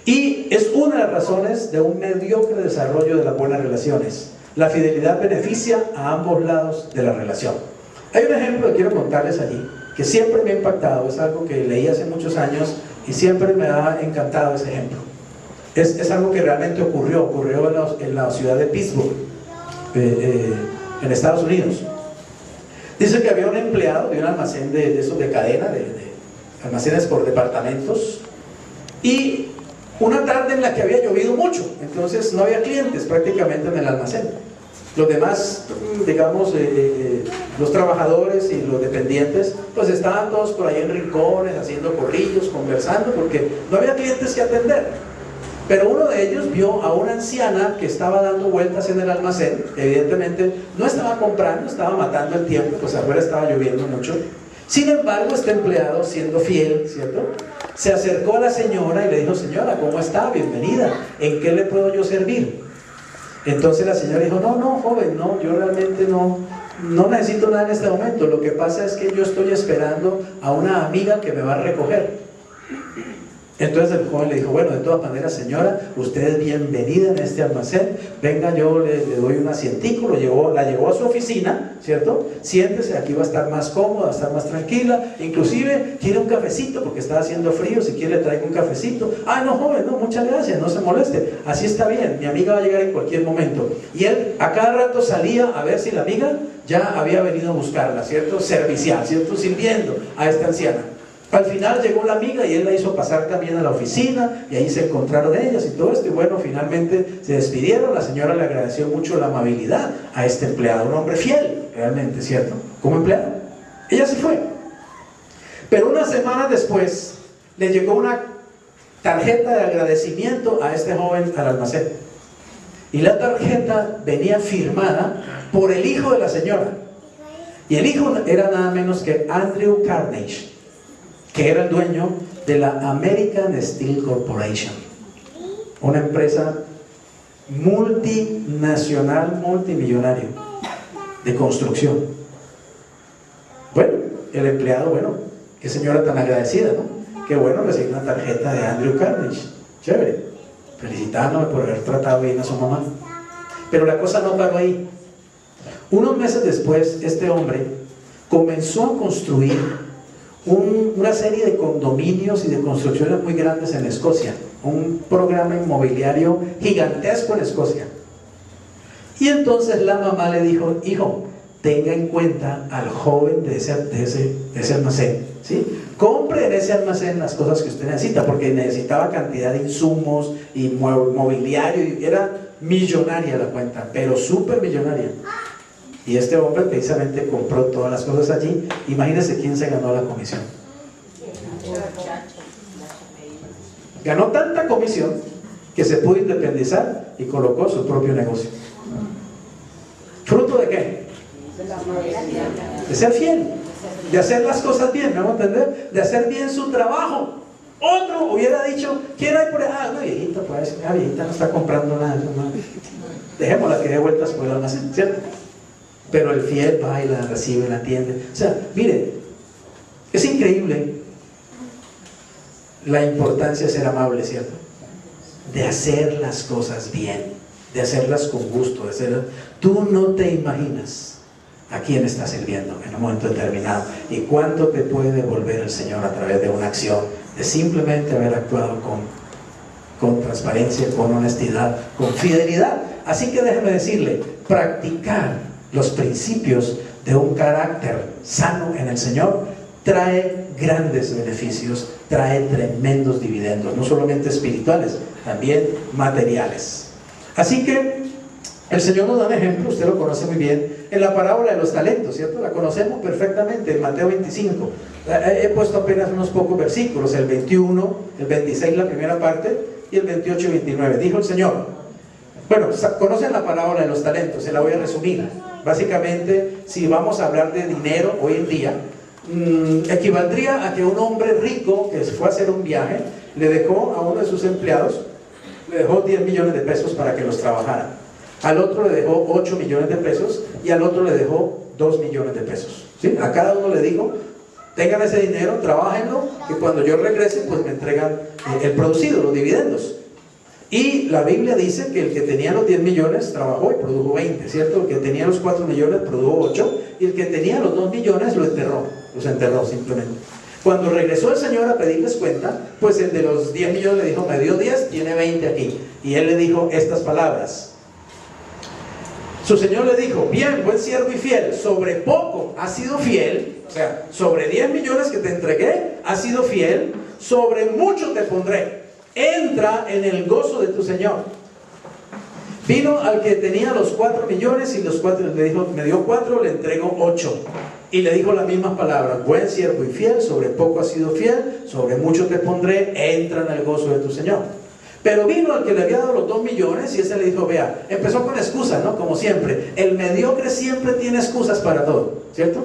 Y es una de las razones de un mediocre desarrollo de las buenas relaciones. La fidelidad beneficia a ambos lados de la relación. Hay un ejemplo que quiero contarles allí, que siempre me ha impactado. Es algo que leí hace muchos años y siempre me ha encantado ese ejemplo. Es algo que realmente ocurrió en la ciudad de Pittsburgh, en Estados Unidos. Dice que había un empleado de un almacén de esos de cadena, de almacenes por departamentos, y una tarde en la que había llovido mucho, entonces no había clientes prácticamente en el almacén. Los demás, digamos, los trabajadores y los dependientes, pues estaban todos por ahí en rincones, haciendo corrillos, conversando, porque no había clientes que atender. Pero uno de ellos vio a una anciana que estaba dando vueltas en el almacén. Evidentemente no estaba comprando, estaba matando el tiempo, pues afuera estaba lloviendo mucho. Sin embargo, este empleado, siendo fiel, ¿cierto?, se acercó a la señora y le dijo: señora, ¿cómo está? Bienvenida, ¿en qué le puedo yo servir? Entonces la señora dijo: no, joven, no, yo realmente no necesito nada en este momento. Lo que pasa es que yo estoy esperando a una amiga que me va a recoger. Entonces el joven le dijo: bueno, de todas maneras, señora, usted es bienvenida en este almacén. Venga, yo le doy un asientico. La llevó a su oficina, ¿cierto? Siéntese, aquí va a estar más cómoda, va a estar más tranquila. Inclusive, quiere un cafecito porque está haciendo frío. Si quiere, le traigo un cafecito. Ah, no, joven, no, muchas gracias, no se moleste. Así está bien, mi amiga va a llegar en cualquier momento. Y él a cada rato salía a ver si la amiga ya había venido a buscarla, ¿cierto? Servicial, ¿cierto? Sirviendo a esta anciana. Al final llegó la amiga y él la hizo pasar también a la oficina, y ahí se encontraron ellas y todo esto, y bueno, finalmente se despidieron. La señora le agradeció mucho la amabilidad a este empleado, un hombre fiel, realmente, ¿cierto?, como empleado. Ella se fue. Pero unas semanas después le llegó una tarjeta de agradecimiento a este joven al almacén. Y la tarjeta venía firmada por el hijo de la señora. Y el hijo era nada menos que Andrew Carnegie, que era el dueño de la American Steel Corporation, una empresa multinacional, multimillonario de construcción. Bueno, el empleado, bueno, qué señora tan agradecida, ¿no? Qué bueno recibir una tarjeta de Andrew Carnegie, chévere, felicitándome por haber tratado bien a su mamá. Pero la cosa no paró ahí. Unos meses después, este hombre comenzó a construir una serie de condominios y de construcciones muy grandes en Escocia, un programa inmobiliario gigantesco en Escocia. Y entonces la mamá le dijo: hijo, tenga en cuenta al joven de ese almacén, ¿sí? Compre en ese almacén las cosas que usted necesita, porque necesitaba cantidad de insumos y mobiliario, y era millonaria la cuenta, pero súper millonaria. Y este hombre precisamente compró todas las cosas allí. Imagínense quién se ganó la comisión. Ganó tanta comisión que se pudo independizar y colocó su propio negocio. ¿Fruto de qué? De ser fiel, de hacer las cosas bien, ¿me vamos a entender? De hacer bien su trabajo. Otro hubiera dicho: ¿quién hay por ahí? Ah, una viejita, pues, la viejita no está comprando nada, no. Dejémosla que dé vueltas por el almacén, ¿cierto? Pero el fiel va y la recibe, la atiende. O sea, mire, es increíble la importancia de ser amable, ¿cierto? De hacer las cosas bien, de hacerlas con gusto, de hacerlas... Tú no te imaginas a quién estás sirviendo en un momento determinado y cuánto te puede devolver el Señor a través de una acción, de simplemente haber actuado con transparencia, con honestidad, con fidelidad. Así que déjeme decirle, practicar los principios de un carácter sano en el Señor trae grandes beneficios, trae tremendos dividendos, no solamente espirituales, también materiales. Así que el Señor nos da un ejemplo, usted lo conoce muy bien, en la parábola de los talentos, ¿cierto? La conocemos perfectamente en Mateo 25. He puesto apenas unos pocos versículos, el 21, el 26 la primera parte y el 28 y 29. Dijo el Señor, bueno, conocen la parábola de los talentos, se la voy a resumir. Básicamente, si vamos a hablar de dinero hoy en día, equivaldría a que un hombre rico que fue a hacer un viaje le dejó a uno de sus empleados, le dejó 10 millones de pesos para que los trabajara, al otro le dejó 8 millones de pesos y al otro le dejó 2 millones de pesos, ¿sí? A cada uno le dijo: tengan ese dinero, trabájenlo, que cuando yo regrese pues me entregan el producido, los dividendos. Y la Biblia dice que el que tenía los 10 millones trabajó y produjo 20, ¿cierto? El que tenía los 4 millones produjo 8 y el que tenía los 2 millones los enterró simplemente. Cuando regresó el Señor a pedirles cuenta, pues el de los 10 millones le dijo: me dio 10, tiene 20 aquí. Y él le dijo estas palabras. Su Señor le dijo: bien, buen siervo y fiel, sobre poco has sido fiel, o sea, sobre 10 millones que te entregué, has sido fiel, sobre mucho te pondré. Entra en el gozo de tu Señor. Vino al que tenía los 4 millones y los 4, le dijo: me dio 4, le entrego 8. Y le dijo las mismas palabras: buen siervo y fiel, sobre poco has sido fiel, sobre mucho te pondré, entra en el gozo de tu Señor. Pero vino al que le había dado los 2 millones y ese le dijo: vea, empezó con excusas, ¿no? Como siempre, el mediocre siempre tiene excusas para todo, ¿cierto?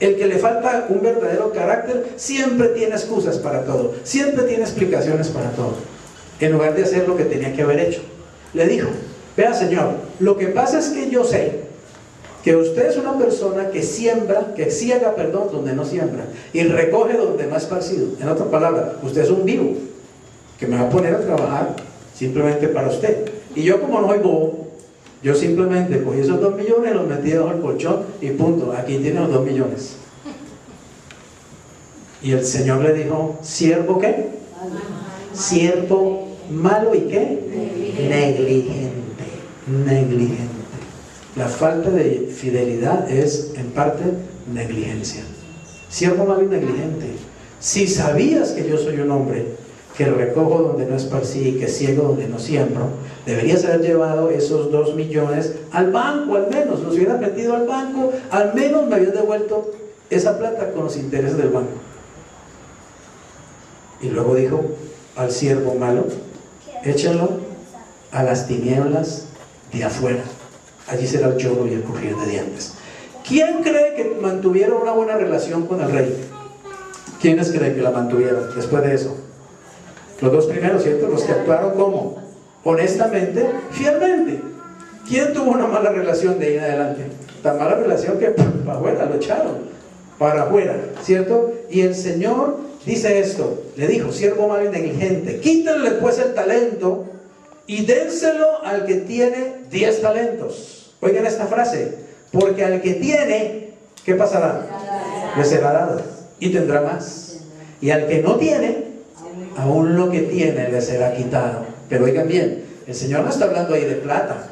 El que le falta un verdadero carácter siempre tiene excusas para todo, siempre tiene explicaciones para todo, en lugar de hacer lo que tenía que haber hecho. Le dijo: vea, Señor, lo que pasa es que yo sé que usted es una persona que ciega donde no siembra y recoge donde no ha esparcido. En otras palabras, usted es un vivo que me va a poner a trabajar simplemente para usted. Y yo, como no soy bobo, yo simplemente cogí esos 2 millones, los metí debajo del colchón y punto, aquí tiene los 2 millones. Y el Señor le dijo: ¿siervo qué? Siervo malo y qué? Negligente. La falta de fidelidad es en parte negligencia. Siervo malo y negligente. Si sabías que yo soy un hombre que recojo donde no esparcí, que ciego donde no siembro, deberías haber llevado esos 2 millones al banco, al menos, los hubieras metido al banco, al menos me hubieras devuelto esa plata con los intereses del banco. Y luego dijo: al siervo malo, échenlo a las tinieblas de afuera. Allí será el lloro y el crujir de dientes. ¿Quién cree que mantuvieron una buena relación con el rey? ¿Quiénes creen que la mantuvieron después de eso? Los dos primeros, ¿cierto? Los que actuaron como honestamente, fielmente. ¿Quién tuvo una mala relación de ahí en adelante? Tan mala relación que para afuera, lo echaron para afuera, ¿cierto? Y el Señor dice esto, le dijo: siervo malo y negligente, quítenle pues el talento y dénselo al que tiene 10 talentos. Oigan esta frase: porque al que tiene, ¿qué pasará? Le será dado y tendrá más. Y al que no tiene, aún lo que tiene le será quitado. Pero oigan bien, el Señor no está hablando ahí de plata.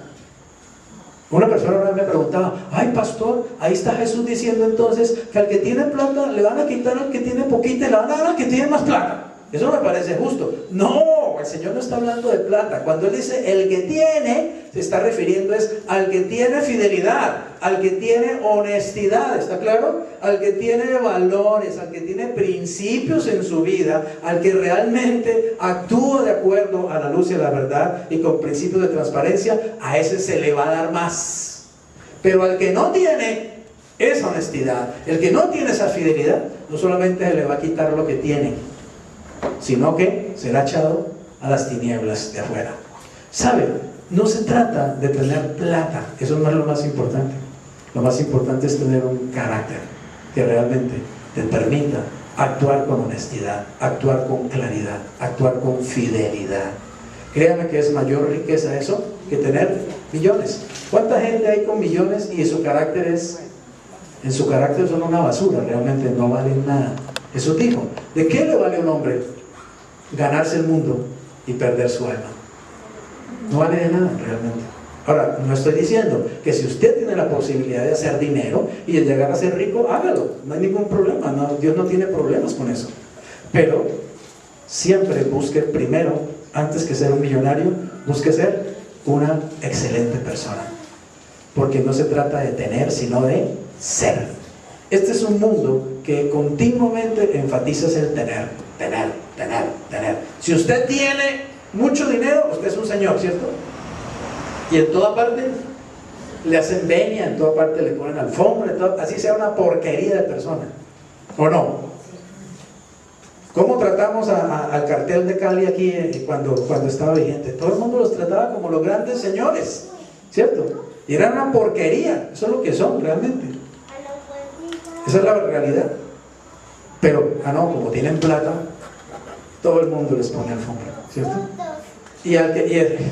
Una persona una vez me preguntaba: ay pastor, ahí está Jesús diciendo entonces que al que tiene plata le van a quitar al que tiene poquita y le van a dar al que tiene más plata. Eso no me parece justo. No, el Señor no está hablando de plata. Cuando Él dice el que tiene, se está refiriendo es al que tiene fidelidad, al que tiene honestidad, ¿está claro? Al que tiene valores, al que tiene principios en su vida, al que realmente actúa de acuerdo a la luz y a la verdad y con principios de transparencia, a ese se le va a dar más. Pero al que no tiene esa honestidad, el que no tiene esa fidelidad, no solamente se le va a quitar lo que tiene, sino que será echado a las tinieblas de afuera. ¿Sabe? No se trata de tener plata, eso no es lo más importante. Lo más importante es tener un carácter que realmente te permita actuar con honestidad, actuar con claridad, actuar con fidelidad. Créame que es mayor riqueza eso que tener millones. ¿Cuánta gente hay con millones y su carácter en su carácter son una basura, realmente no valen nada? Jesús dijo: ¿de qué le vale a un hombre ganarse el mundo y perder su alma? No vale de nada realmente. Ahora, no estoy diciendo que si usted tiene la posibilidad de hacer dinero y de llegar a ser rico, hágalo, no hay ningún problema, no, Dios no tiene problemas con eso. Pero siempre busque primero, antes que ser un millonario, busque ser una excelente persona, porque no se trata de tener, sino de ser. Este es un mundo que continuamente enfatiza el tener. Si usted tiene mucho dinero, usted es un señor, ¿cierto? Y en toda parte le hacen venia, en toda parte le ponen alfombra, así sea una porquería de persona, ¿o no? ¿Cómo tratamos al cartel de Cali aquí cuando estaba vigente? Todo el mundo los trataba como los grandes señores, ¿cierto? Y eran una porquería, eso es lo que son realmente. Esa es la realidad. Pero, como tienen plata, todo el mundo les pone alfombra, ¿cierto? Y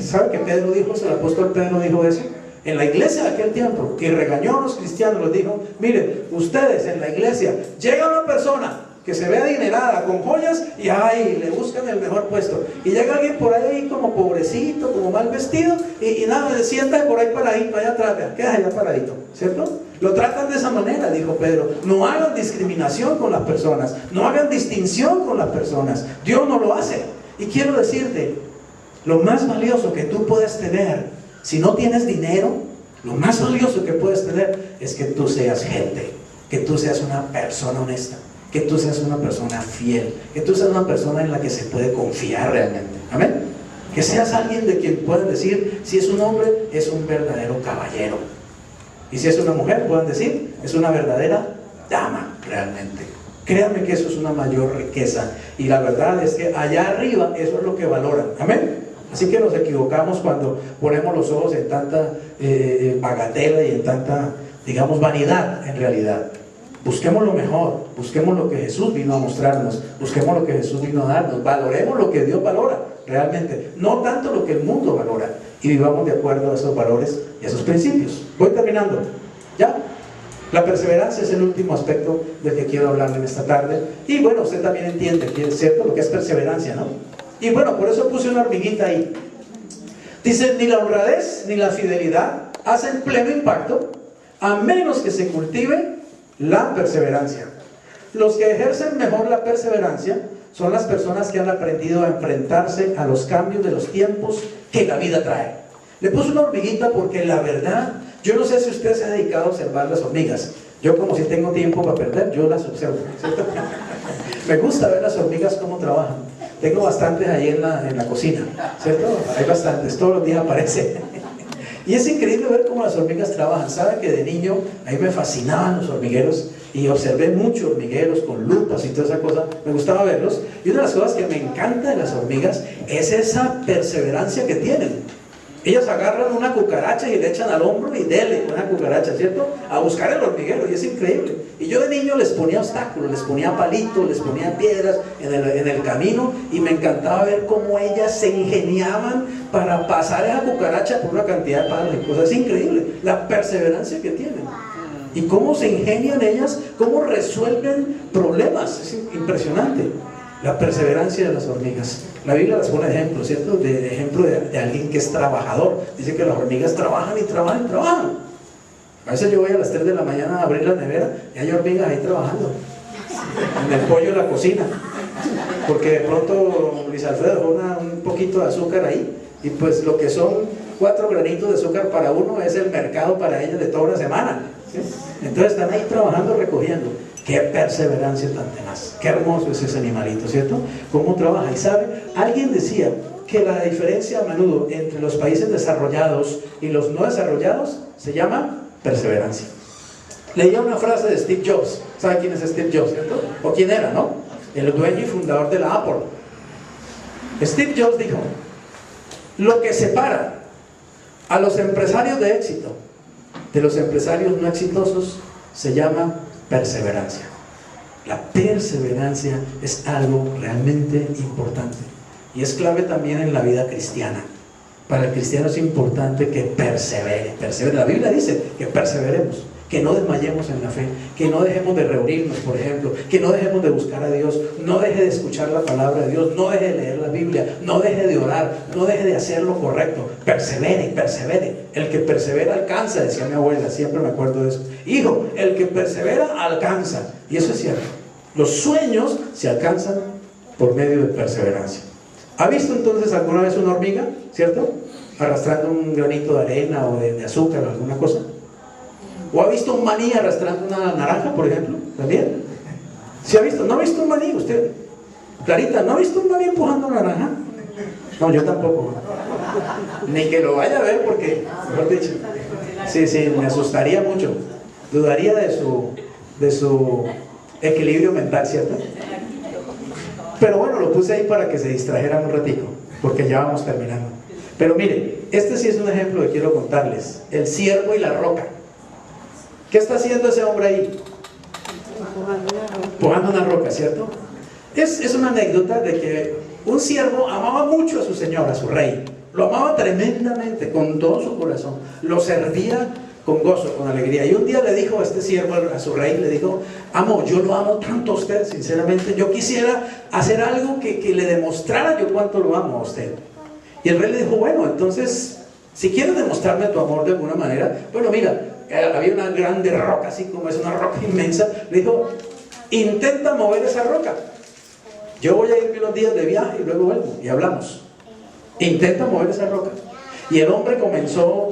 ¿sabe que Pedro dijo eso? El apóstol Pedro dijo eso en la iglesia de aquel tiempo, que regañó a los cristianos, les dijo: miren, ustedes en la iglesia, llega una persona que se ve adinerada, con joyas, y le buscan el mejor puesto, y llega alguien por ahí como pobrecito, como mal vestido, y nada, se sienta por ahí paradito, allá atrás, queda allá paradito, ¿cierto? Lo tratan de esa manera, dijo Pedro. No hagan discriminación con las personas, no hagan distinción con las personas. Dios no lo hace. Y quiero decirte, lo más valioso que tú puedes tener, si no tienes dinero, lo más valioso que puedes tener es que tú seas gente, que tú seas una persona honesta, que tú seas una persona fiel, que tú seas una persona en la que se puede confiar realmente. Amén. Que seas alguien de quien puedan decir, si es un hombre, es un verdadero caballero, y si es una mujer, puedan decir, es una verdadera dama realmente. Créanme que eso es una mayor riqueza, y la verdad es que allá arriba eso es lo que valoran. Amén. Así que nos equivocamos cuando ponemos los ojos en tanta bagatela y en tanta, digamos, vanidad en realidad. Busquemos lo mejor, busquemos lo que Jesús vino a mostrarnos, busquemos lo que Jesús vino a darnos, valoremos lo que Dios valora realmente, no tanto lo que el mundo valora, y vivamos de acuerdo a esos valores y a esos principios. Voy terminando, ¿ya? La perseverancia es el último aspecto del que quiero hablarle en esta tarde, y bueno, usted también entiende, ¿cierto?, lo que es perseverancia, ¿no? Y bueno, por eso puse una hormiguita ahí. Dice: ni la honradez ni la fidelidad hacen pleno impacto, a menos que se cultive la perseverancia. Los que ejercen mejor la perseverancia son las personas que han aprendido a enfrentarse a los cambios de los tiempos que la vida trae. Le puse una hormiguita porque la verdad, yo no sé si usted se ha dedicado a observar las hormigas. Yo, como si tengo tiempo para perder, yo las observo, ¿cierto? Me gusta ver las hormigas cómo trabajan. Tengo bastantes ahí en la cocina, ¿cierto? Hay bastantes, todos los días aparecen. Y es increíble ver cómo las hormigas trabajan. Saben que de niño a mí me fascinaban los hormigueros y observé muchos hormigueros con lupas y toda esa cosa. Me gustaba verlos. Y una de las cosas que me encanta de las hormigas es esa perseverancia que tienen. Ellas agarran una cucaracha y le echan al hombro y dele una cucaracha, ¿cierto? A buscar el hormiguero, y es increíble. Y yo de niño les ponía obstáculos, les ponía palitos, les ponía piedras en el camino, y me encantaba ver cómo ellas se ingeniaban para pasar esa cucaracha por una cantidad de palos y cosas. Es increíble la perseverancia que tienen. Y cómo se ingenian ellas, cómo resuelven problemas. Es impresionante la perseverancia de las hormigas. La Biblia las pone de ejemplo, ¿cierto? De ejemplo de alguien que es trabajador. Dice que las hormigas trabajan y trabajan y trabajan. A veces yo voy a las 3 de la mañana a abrir la nevera y hay hormigas ahí trabajando en el pollo de la cocina, porque de pronto Luis Alfredo dejó un poquito de azúcar ahí, y pues lo que son 4 granitos de azúcar para uno es el mercado para ellos de toda una semana, ¿sí? Entonces están ahí trabajando, recogiendo. Qué perseverancia tan tenaz. Qué hermoso es ese animalito, ¿cierto? Cómo trabaja. Y sabe, alguien decía que la diferencia a menudo entre los países desarrollados y los no desarrollados se llama perseverancia. Leía una frase de Steve Jobs. ¿Sabe quién es Steve Jobs, cierto? ¿O quién era, no? El dueño y fundador de la Apple. Steve Jobs dijo: lo que separa a los empresarios de éxito de los empresarios no exitosos se llama perseverancia. La perseverancia es algo realmente importante y es clave también en la vida cristiana. Para el cristiano es importante que persevere. La Biblia dice que perseveremos, que no desmayemos en la fe, que no dejemos de reunirnos, por ejemplo, que no dejemos de buscar a Dios, no deje de escuchar la palabra de Dios, no deje de leer la Biblia, no deje de orar, no deje de hacer lo correcto. Persevere, persevere. El que persevera alcanza, decía mi abuela, siempre me acuerdo de eso. Hijo, el que persevera alcanza. Y eso es cierto. Los sueños se alcanzan por medio de perseverancia. ¿Ha visto entonces alguna vez una hormiga, cierto? Arrastrando un granito de arena o de azúcar o alguna cosa. ¿O ha visto un maní arrastrando una naranja, por ejemplo? ¿También? ¿Sí ha visto? ¿No ha visto un maní usted? Clarita, ¿no ha visto un maní empujando una naranja? No, yo tampoco. Ni que lo vaya a ver porque, mejor dicho, sí, me asustaría mucho. Dudaría de su equilibrio mental, ¿cierto? Pero bueno, lo puse ahí para que se distrajeran un ratico, porque ya vamos terminando. Pero mire, este sí es un ejemplo que quiero contarles. El ciervo y la roca. ¿Qué está haciendo ese hombre ahí? Empujando una roca, ¿cierto? Es una anécdota de que un siervo amaba mucho a su señor, a su rey. Lo amaba tremendamente, con todo su corazón. Lo servía con gozo, con alegría. Y un día le dijo a este siervo, a su rey, le dijo: amo, yo lo amo tanto a usted, sinceramente. Yo quisiera hacer algo que le demostrara yo cuánto lo amo a usted. Y el rey le dijo: bueno, entonces, si quieres demostrarme tu amor de alguna manera, bueno, mira, había una grande roca, así como es una roca inmensa. Le dijo: intenta mover esa roca. Yo voy a irme unos días de viaje y luego vuelvo y hablamos. Intenta mover esa roca. Y el hombre comenzó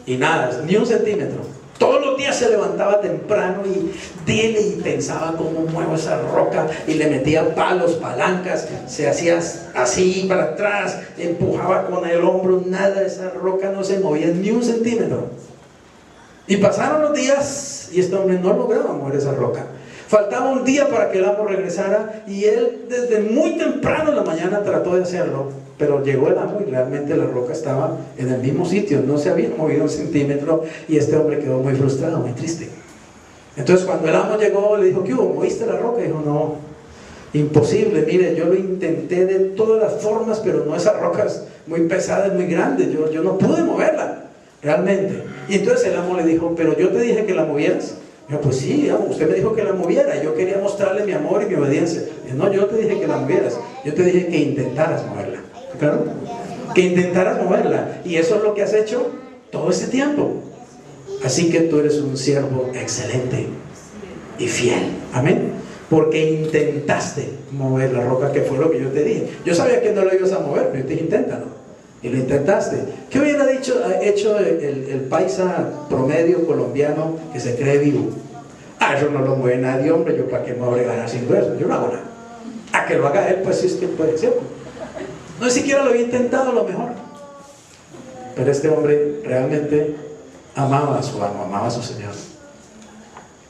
y nada, ni un centímetro. Todos los días se levantaba temprano y dile, y pensaba: cómo muevo esa roca, y le metía palos, palancas, se hacía así para atrás, empujaba con el hombro, nada, esa roca no se movía ni un centímetro. Y pasaron los días y este hombre no lograba mover esa roca. Faltaba un día para que el amo regresara y él desde muy temprano en la mañana trató de hacerlo, pero llegó el amo y realmente la roca estaba en el mismo sitio, no se había movido un centímetro, y este hombre quedó muy frustrado, muy triste. Entonces cuando el amo llegó le dijo: ¿qué hubo? ¿Moviste la roca? Y dijo: no, imposible, mire, yo lo intenté de todas las formas, pero no, esa roca es muy pesada, es muy grande, yo no pude moverla realmente. Y entonces el amo le dijo: pero yo te dije que la movieras. Yo: pues sí, amo, usted me dijo que la moviera, yo quería mostrarle mi amor y mi obediencia. Yo: no, yo te dije que la movieras, yo te dije que intentaras moverla. ¿Claro? Que intentaras moverla, y eso es lo que has hecho todo este tiempo. Así que tú eres un siervo excelente y fiel, amén, porque intentaste mover la roca, que fue lo que yo te dije. Yo sabía que no lo ibas a mover, pero yo te dije: inténtalo, y lo intentaste. ¿Qué hubiera hecho el paisa promedio colombiano que se cree vivo? Eso no lo mueve nadie, hombre, yo para qué me voy a ganar haciendo eso, yo no hago nada. Ah, que lo haga él, pues sí es que puede ser. No, ni siquiera lo había intentado a lo mejor. Pero este hombre realmente amaba a su amo, amaba a su señor.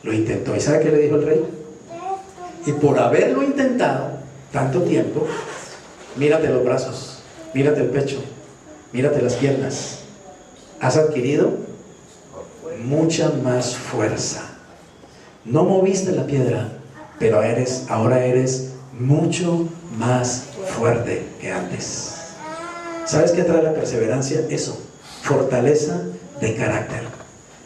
Lo intentó. ¿Y sabe qué le dijo el rey? Y por haberlo intentado tanto tiempo, mírate los brazos, mírate el pecho, mírate las piernas. Has adquirido mucha más fuerza. No moviste la piedra, pero ahora eres mucho más fuerte que antes. ¿Sabes qué trae la perseverancia? Eso, fortaleza de carácter.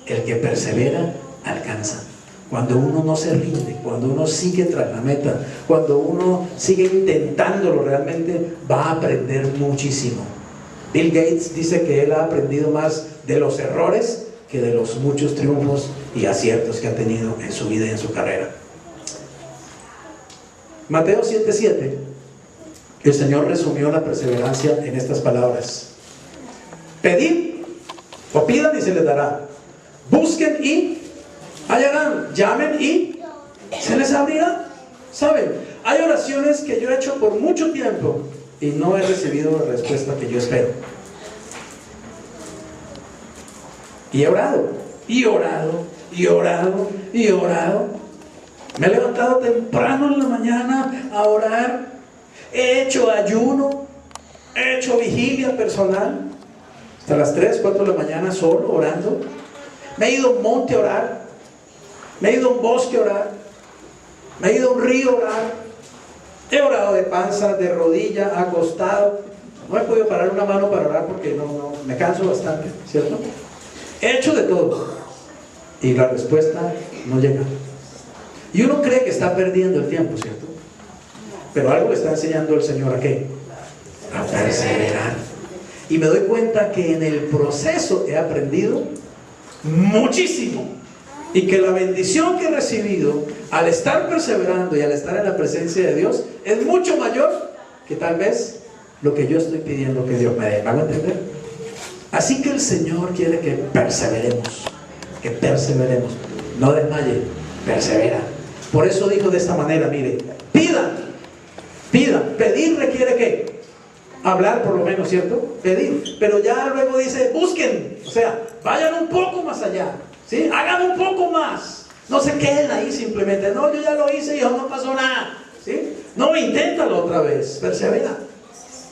El que persevera alcanza. Cuando uno no se rinde, cuando uno sigue tras la meta, cuando uno sigue intentándolo, realmente va a aprender muchísimo. Bill Gates dice que él ha aprendido más de los errores que de los muchos triunfos y aciertos que ha tenido en su vida y en su carrera. Mateo 7:7, el Señor resumió la perseverancia en estas palabras: pedid o pidan y se les dará, busquen y hallarán, llamen y se les abrirá. ¿Saben? Hay oraciones que yo he hecho por mucho tiempo y no he recibido la respuesta que yo espero. Y he orado, y orado, y orado, y orado. Me he levantado temprano en la mañana a orar. He hecho ayuno, he hecho vigilia personal hasta las 3, 4 de la mañana solo orando. Me he ido a un monte a orar, me he ido a un bosque a orar, me he ido a un río a orar. He orado de panza, de rodilla, acostado. No he podido parar una mano para orar porque no me canso bastante, ¿cierto? He hecho de todo y la respuesta no llega. Y uno cree que está perdiendo el tiempo, ¿cierto? Pero algo le está enseñando el Señor ¿a qué? A perseverar. Y me doy cuenta que en el proceso he aprendido muchísimo. Y que la bendición que he recibido al estar perseverando y al estar en la presencia de Dios es mucho mayor que tal vez lo que yo estoy pidiendo que Dios me dé. ¿Me hago entender? Así que el Señor quiere que perseveremos. Que perseveremos. No desmaye, persevera. Por eso dijo de esta manera, mire, pidan. Pedir requiere ¿qué? Hablar por lo menos, ¿cierto? Pedir. Pero ya luego dice, busquen. O sea, vayan un poco más allá, ¿sí? Hagan un poco más. No se queden ahí simplemente. No, yo ya lo hice y no pasó nada, ¿sí? No, inténtalo otra vez. Persevera.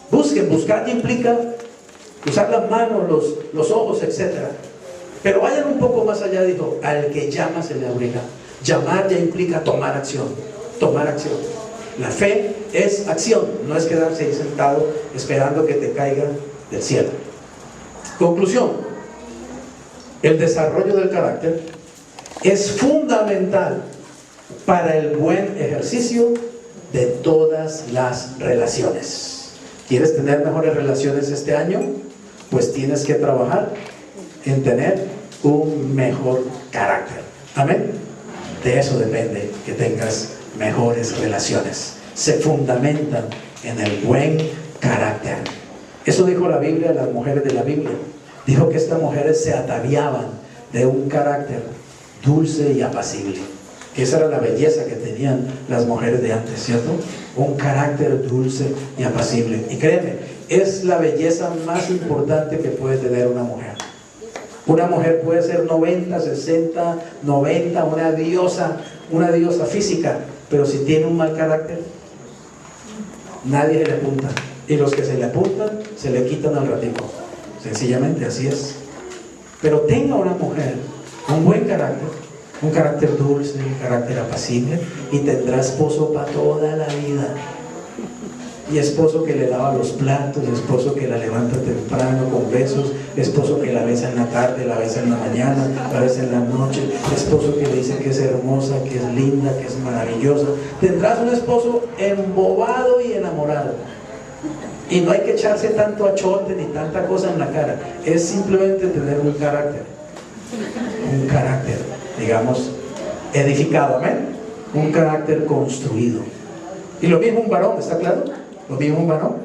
Busquen. Buscar implica usar las manos, los ojos, etc. Pero vayan un poco más allá, dijo, al que llama se le abrirá. Llamar ya implica tomar acción. Tomar acción. La fe es acción, no es quedarse ahí sentado esperando que te caiga del cielo. Conclusión: el desarrollo del carácter es fundamental para el buen ejercicio de todas las relaciones. ¿Quieres tener mejores relaciones este año? Pues tienes que trabajar en tener un mejor carácter. Amén. De eso depende que tengas mejores relaciones. Se fundamentan en el buen carácter. Eso dijo la Biblia a las mujeres de la Biblia. Dijo que estas mujeres se ataviaban de un carácter dulce y apacible. Que esa era la belleza que tenían las mujeres de antes, ¿cierto? Un carácter dulce y apacible. Y créeme, es la belleza más importante que puede tener una mujer. Una mujer puede ser 90, 60, 90, una diosa física, pero si tiene un mal carácter, nadie se le apunta. Y los que se le apuntan, se le quitan al ratito. Sencillamente así es. Pero tenga una mujer un buen carácter, un carácter dulce, un carácter apacible, y tendrá esposo para toda la vida. Y esposo que le lava los platos, esposo que la levanta temprano con besos, esposo que la besa en la tarde, la besa en la mañana, la besa en la noche, esposo que le dice que es hermosa, que es linda, que es maravillosa. Tendrás un esposo embobado y enamorado. Y no hay que echarse tanto achote ni tanta cosa en la cara. Es simplemente tener un carácter, digamos, edificado, amén. Un carácter construido. Y lo mismo un varón, ¿está claro? Lo mismo un varón.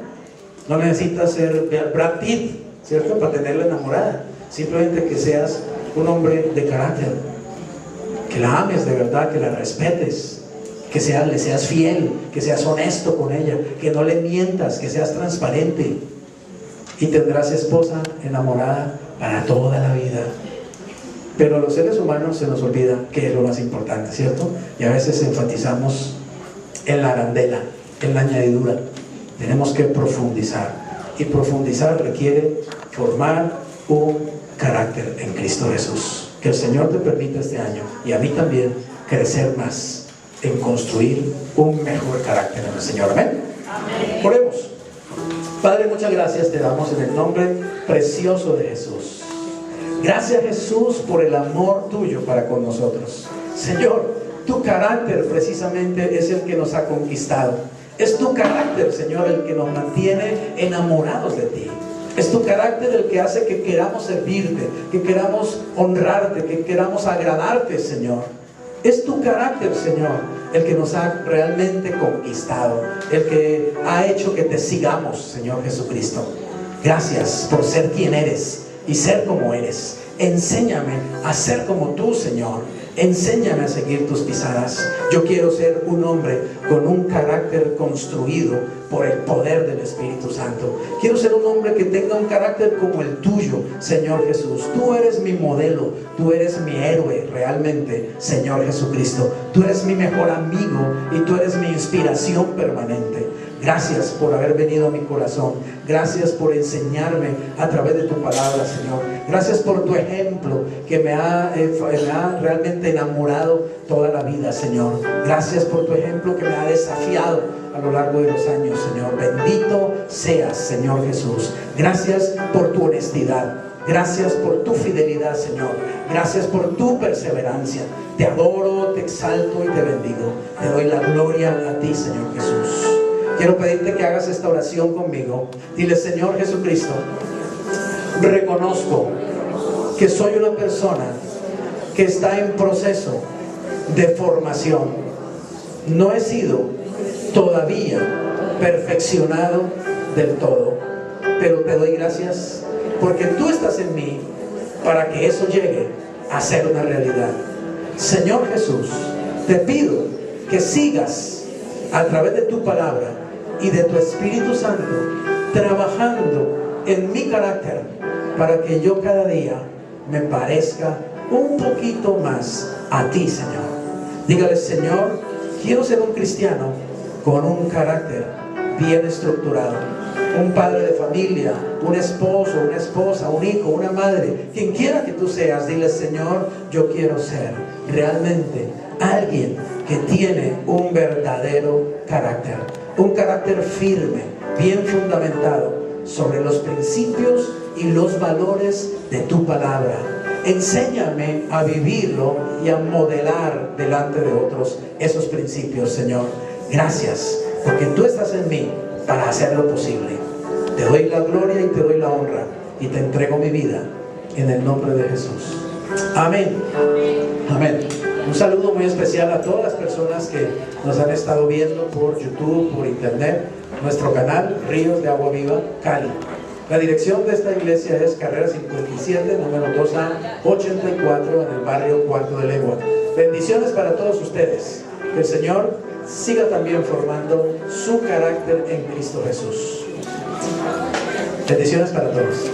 No necesitas ser Brad Pitt, ¿cierto? Para tenerla enamorada. Simplemente que seas un hombre de carácter, que la ames de verdad, que la respetes, que le seas fiel, que seas honesto con ella, que no le mientas, que seas transparente. Y tendrás esposa enamorada para toda la vida. Pero a los seres humanos se nos olvida que es lo más importante, ¿cierto? Y a veces enfatizamos en la arandela, en la añadidura. Tenemos que profundizar. Y profundizar requiere formar un carácter en Cristo Jesús. Que el Señor te permita este año, y a mí también, crecer más en construir un mejor carácter en el Señor. Amén. Amén. Oremos. Padre, muchas gracias te damos en el nombre precioso de Jesús. Gracias, Jesús, por el amor tuyo para con nosotros. Señor, tu carácter precisamente es el que nos ha conquistado. Es tu carácter, Señor, el que nos mantiene enamorados de ti. Es tu carácter el que hace que queramos servirte, que queramos honrarte, que queramos agradarte, Señor. Es tu carácter, Señor, el que nos ha realmente conquistado, el que ha hecho que te sigamos, Señor Jesucristo. Gracias por ser quien eres y ser como eres. Enséñame a ser como tú, Señor. Enséñame a seguir tus pisadas. Yo quiero ser un hombre con un carácter construido por el poder del Espíritu Santo. Quiero ser un hombre que tenga un carácter como el tuyo, Señor Jesús. Tú eres mi modelo, tú eres mi héroe realmente, Señor Jesucristo. Tú eres mi mejor amigo y tú eres mi inspiración permanente. Gracias por haber venido a mi corazón. Gracias por enseñarme a través de tu palabra, Señor. Gracias por tu ejemplo que me ha realmente enamorado toda la vida, Señor. Gracias por tu ejemplo que me ha desafiado a lo largo de los años, Señor. Bendito seas, Señor Jesús. Gracias por tu honestidad. Gracias por tu fidelidad, Señor. Gracias por tu perseverancia. Te adoro, te exalto y te bendigo. Te doy la gloria a ti, Señor Jesús. Quiero pedirte que hagas esta oración conmigo. Dile: Señor Jesucristo, reconozco que soy una persona que está en proceso de formación. No he sido todavía perfeccionado del todo, pero te doy gracias porque tú estás en mí para que eso llegue a ser una realidad. Señor Jesús, te pido que sigas a través de tu palabra y de tu Espíritu Santo trabajando en mi carácter para que yo cada día me parezca un poquito más a ti, Señor. Dígale: Señor, quiero ser un cristiano con un carácter bien estructurado, un padre de familia, un esposo, una esposa, un hijo, una madre, quien quiera que tú seas. Dile: Señor, yo quiero ser realmente alguien que tiene un verdadero carácter, un carácter firme, bien fundamentado sobre los principios y los valores de tu palabra. Enséñame a vivirlo y a modelar delante de otros esos principios, Señor. Gracias, porque tú estás en mí para hacerlo posible. Te doy la gloria y te doy la honra y te entrego mi vida en el nombre de Jesús. Amén. Amén. Un saludo muy especial a todas las personas que nos han estado viendo por YouTube, por internet, nuestro canal Ríos de Agua Viva, Cali. La dirección de esta iglesia es Carrera 57, número 2A 84, en el barrio Cuarto de Legua. Bendiciones para todos ustedes. Que el Señor siga también formando su carácter en Cristo Jesús. Bendiciones para todos.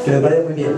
Que les vaya muy bien.